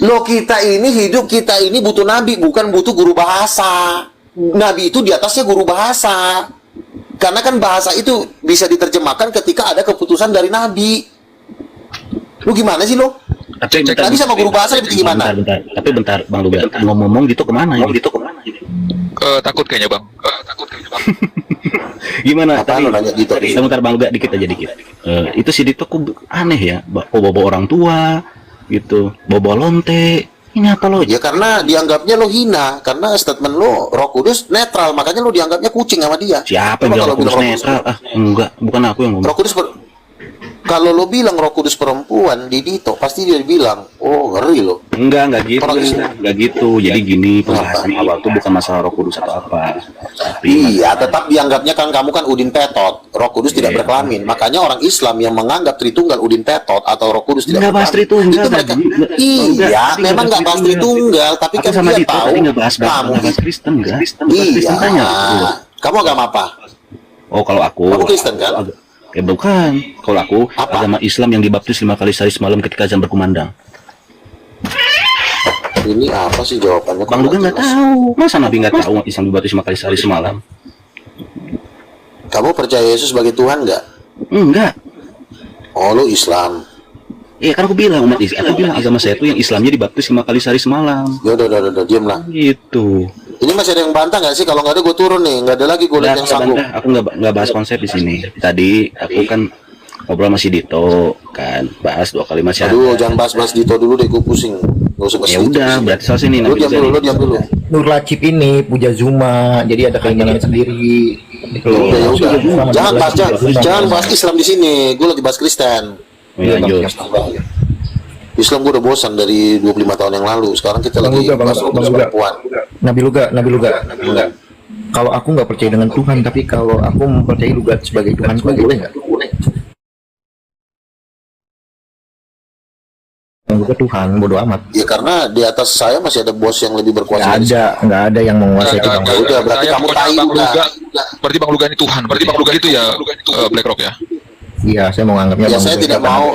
Loh, kita ini butuh nabi, bukan butuh guru bahasa. Nabi itu di atasnya guru bahasa. Karena kan bahasa itu bisa diterjemahkan ketika ada keputusan dari nabi. Lu gimana sih lo?
Tapi
Nabi sama guru bahasa itu gimana?
Tapi bentar Bang Luga, ngomong gitu kemana?
Takut kayaknya Bang.
Gimana?
Apaan lo nanya gitu?
Bentar Bang Luga, dikit aja dikit. Itu si Dito kok aneh ya, bawa orang tua gitu, bawa lonte. Ini apa lo?
Ya karena dianggapnya lo hina, karena statement lo Roh Kudus netral, makanya lo dianggapnya kucing sama dia.
Siapa yang bilang Roh Kudus netral? Enggak, bukan aku yang ngomong.
Roh Kudus kalau lo bilang Roh Kudus perempuan di Dito, pasti dia bilang, oh ngeri lo.
Enggak gitu, enggak gitu. Jadi gini, pembahasan awal tuh bukan masalah Roh Kudus atau apa. Tapi
iya, tetap dianggapnya kan kamu kan Udin Petot, Roh Kudus tidak berkelamin. Makanya orang Islam yang menganggap Tritunggal Udin Petot atau Roh Kudus tidak
bahas
berkelamin,
Tritunggal,
itu mereka, iya, memang nggak bahas Tritunggal, tapi kan
sama
dia
Dito
tahu
tadi nggak bahas Kristen, enggak? Kristen tanya.
Kamu agama apa?
Oh, kalau aku.
Kamu Kristen kan?
Bukan. Kalau aku agama Islam yang dibaptis 5 kali sehari semalam ketika azan berkumandang.
Ini apa sih jawabannya?
Bang Luga nggak tahu. Masa Nabi nggak tahu Islam dibaptis 5 kali sehari semalam?
Kamu percaya Yesus sebagai Tuhan nggak?
Enggak.
Oh, lu Islam.
Iya kan aku bilang umat Islam. Aku bilang agama saya itu yang Islamnya dibaptis 5 kali sehari semalam.
Ya udah, diam lah.
Gitu.
Ini masih ada yang bantah nggak sih? Kalau nggak ada gue turun nih, nggak ada lagi gue lihat yang sanggup.
Aku nggak bahas konsep di sini. Tadi aku kan ngobrol sama si Dito kan, bahas 2 kali masih.
Aduh, jangan bahas Dito dulu deh, gue pusing. Nggak usah bahas.
Ya udah, berarti selesai nih.
Lu diam dulu.
Nur Lacip ini puja Zuma, jadi ada keinginan sendiri.
Ya udah. Jangan bahas Islam di sini. Gue lagi bahas Kristen.
Lanjut.
Islam gue udah bosan dari 25 tahun yang lalu. Sekarang kita lagi bahas perempuan.
Nabi Luga. Kalau aku nggak percaya dengan Tuhan, tapi kalau aku mempercayai Luga sebagai Tuhan, boleh nggak? Luga Tuhan, bodoh amat.
Ya karena di atas saya masih ada bos yang lebih berkuasa.
Nggak ada yang menguasai Bang Luga.
Udah, berarti kamu tahu udah.
Berarti Bang Luga ini Tuhan. Berarti Bang Luga itu ya BlackRock ya.
Iya, saya mau nganggapnya.
Ya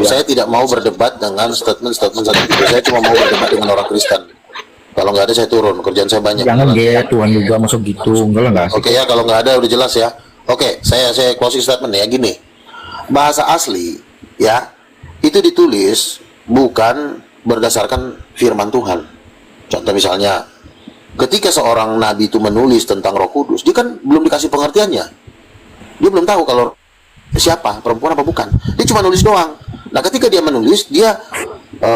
saya tidak mau berdebat dengan statement seperti itu. Saya cuma mau berdebat dengan orang Kristen. Kalau nggak ada saya turun, kerjaan saya banyak.
Jangan Tuhan juga masuk gitu, enggak lah nggak.
Oke ya, kalau nggak ada udah jelas ya. Oke, saya closing statement ya gini. Bahasa asli ya itu ditulis bukan berdasarkan firman Tuhan. Contoh misalnya, ketika seorang nabi itu menulis tentang Roh Kudus, dia kan belum dikasih pengertiannya. Dia belum tahu kalau siapa, perempuan apa bukan. Dia cuma nulis doang. Nah, ketika dia menulis, dia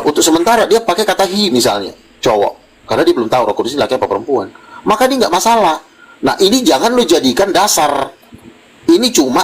untuk sementara dia pakai kata he misalnya, cowok. Karena dia belum tahu Roh Kudus ini laki apa perempuan. Maka dia nggak masalah. Nah, ini jangan lo jadikan dasar. Ini cuma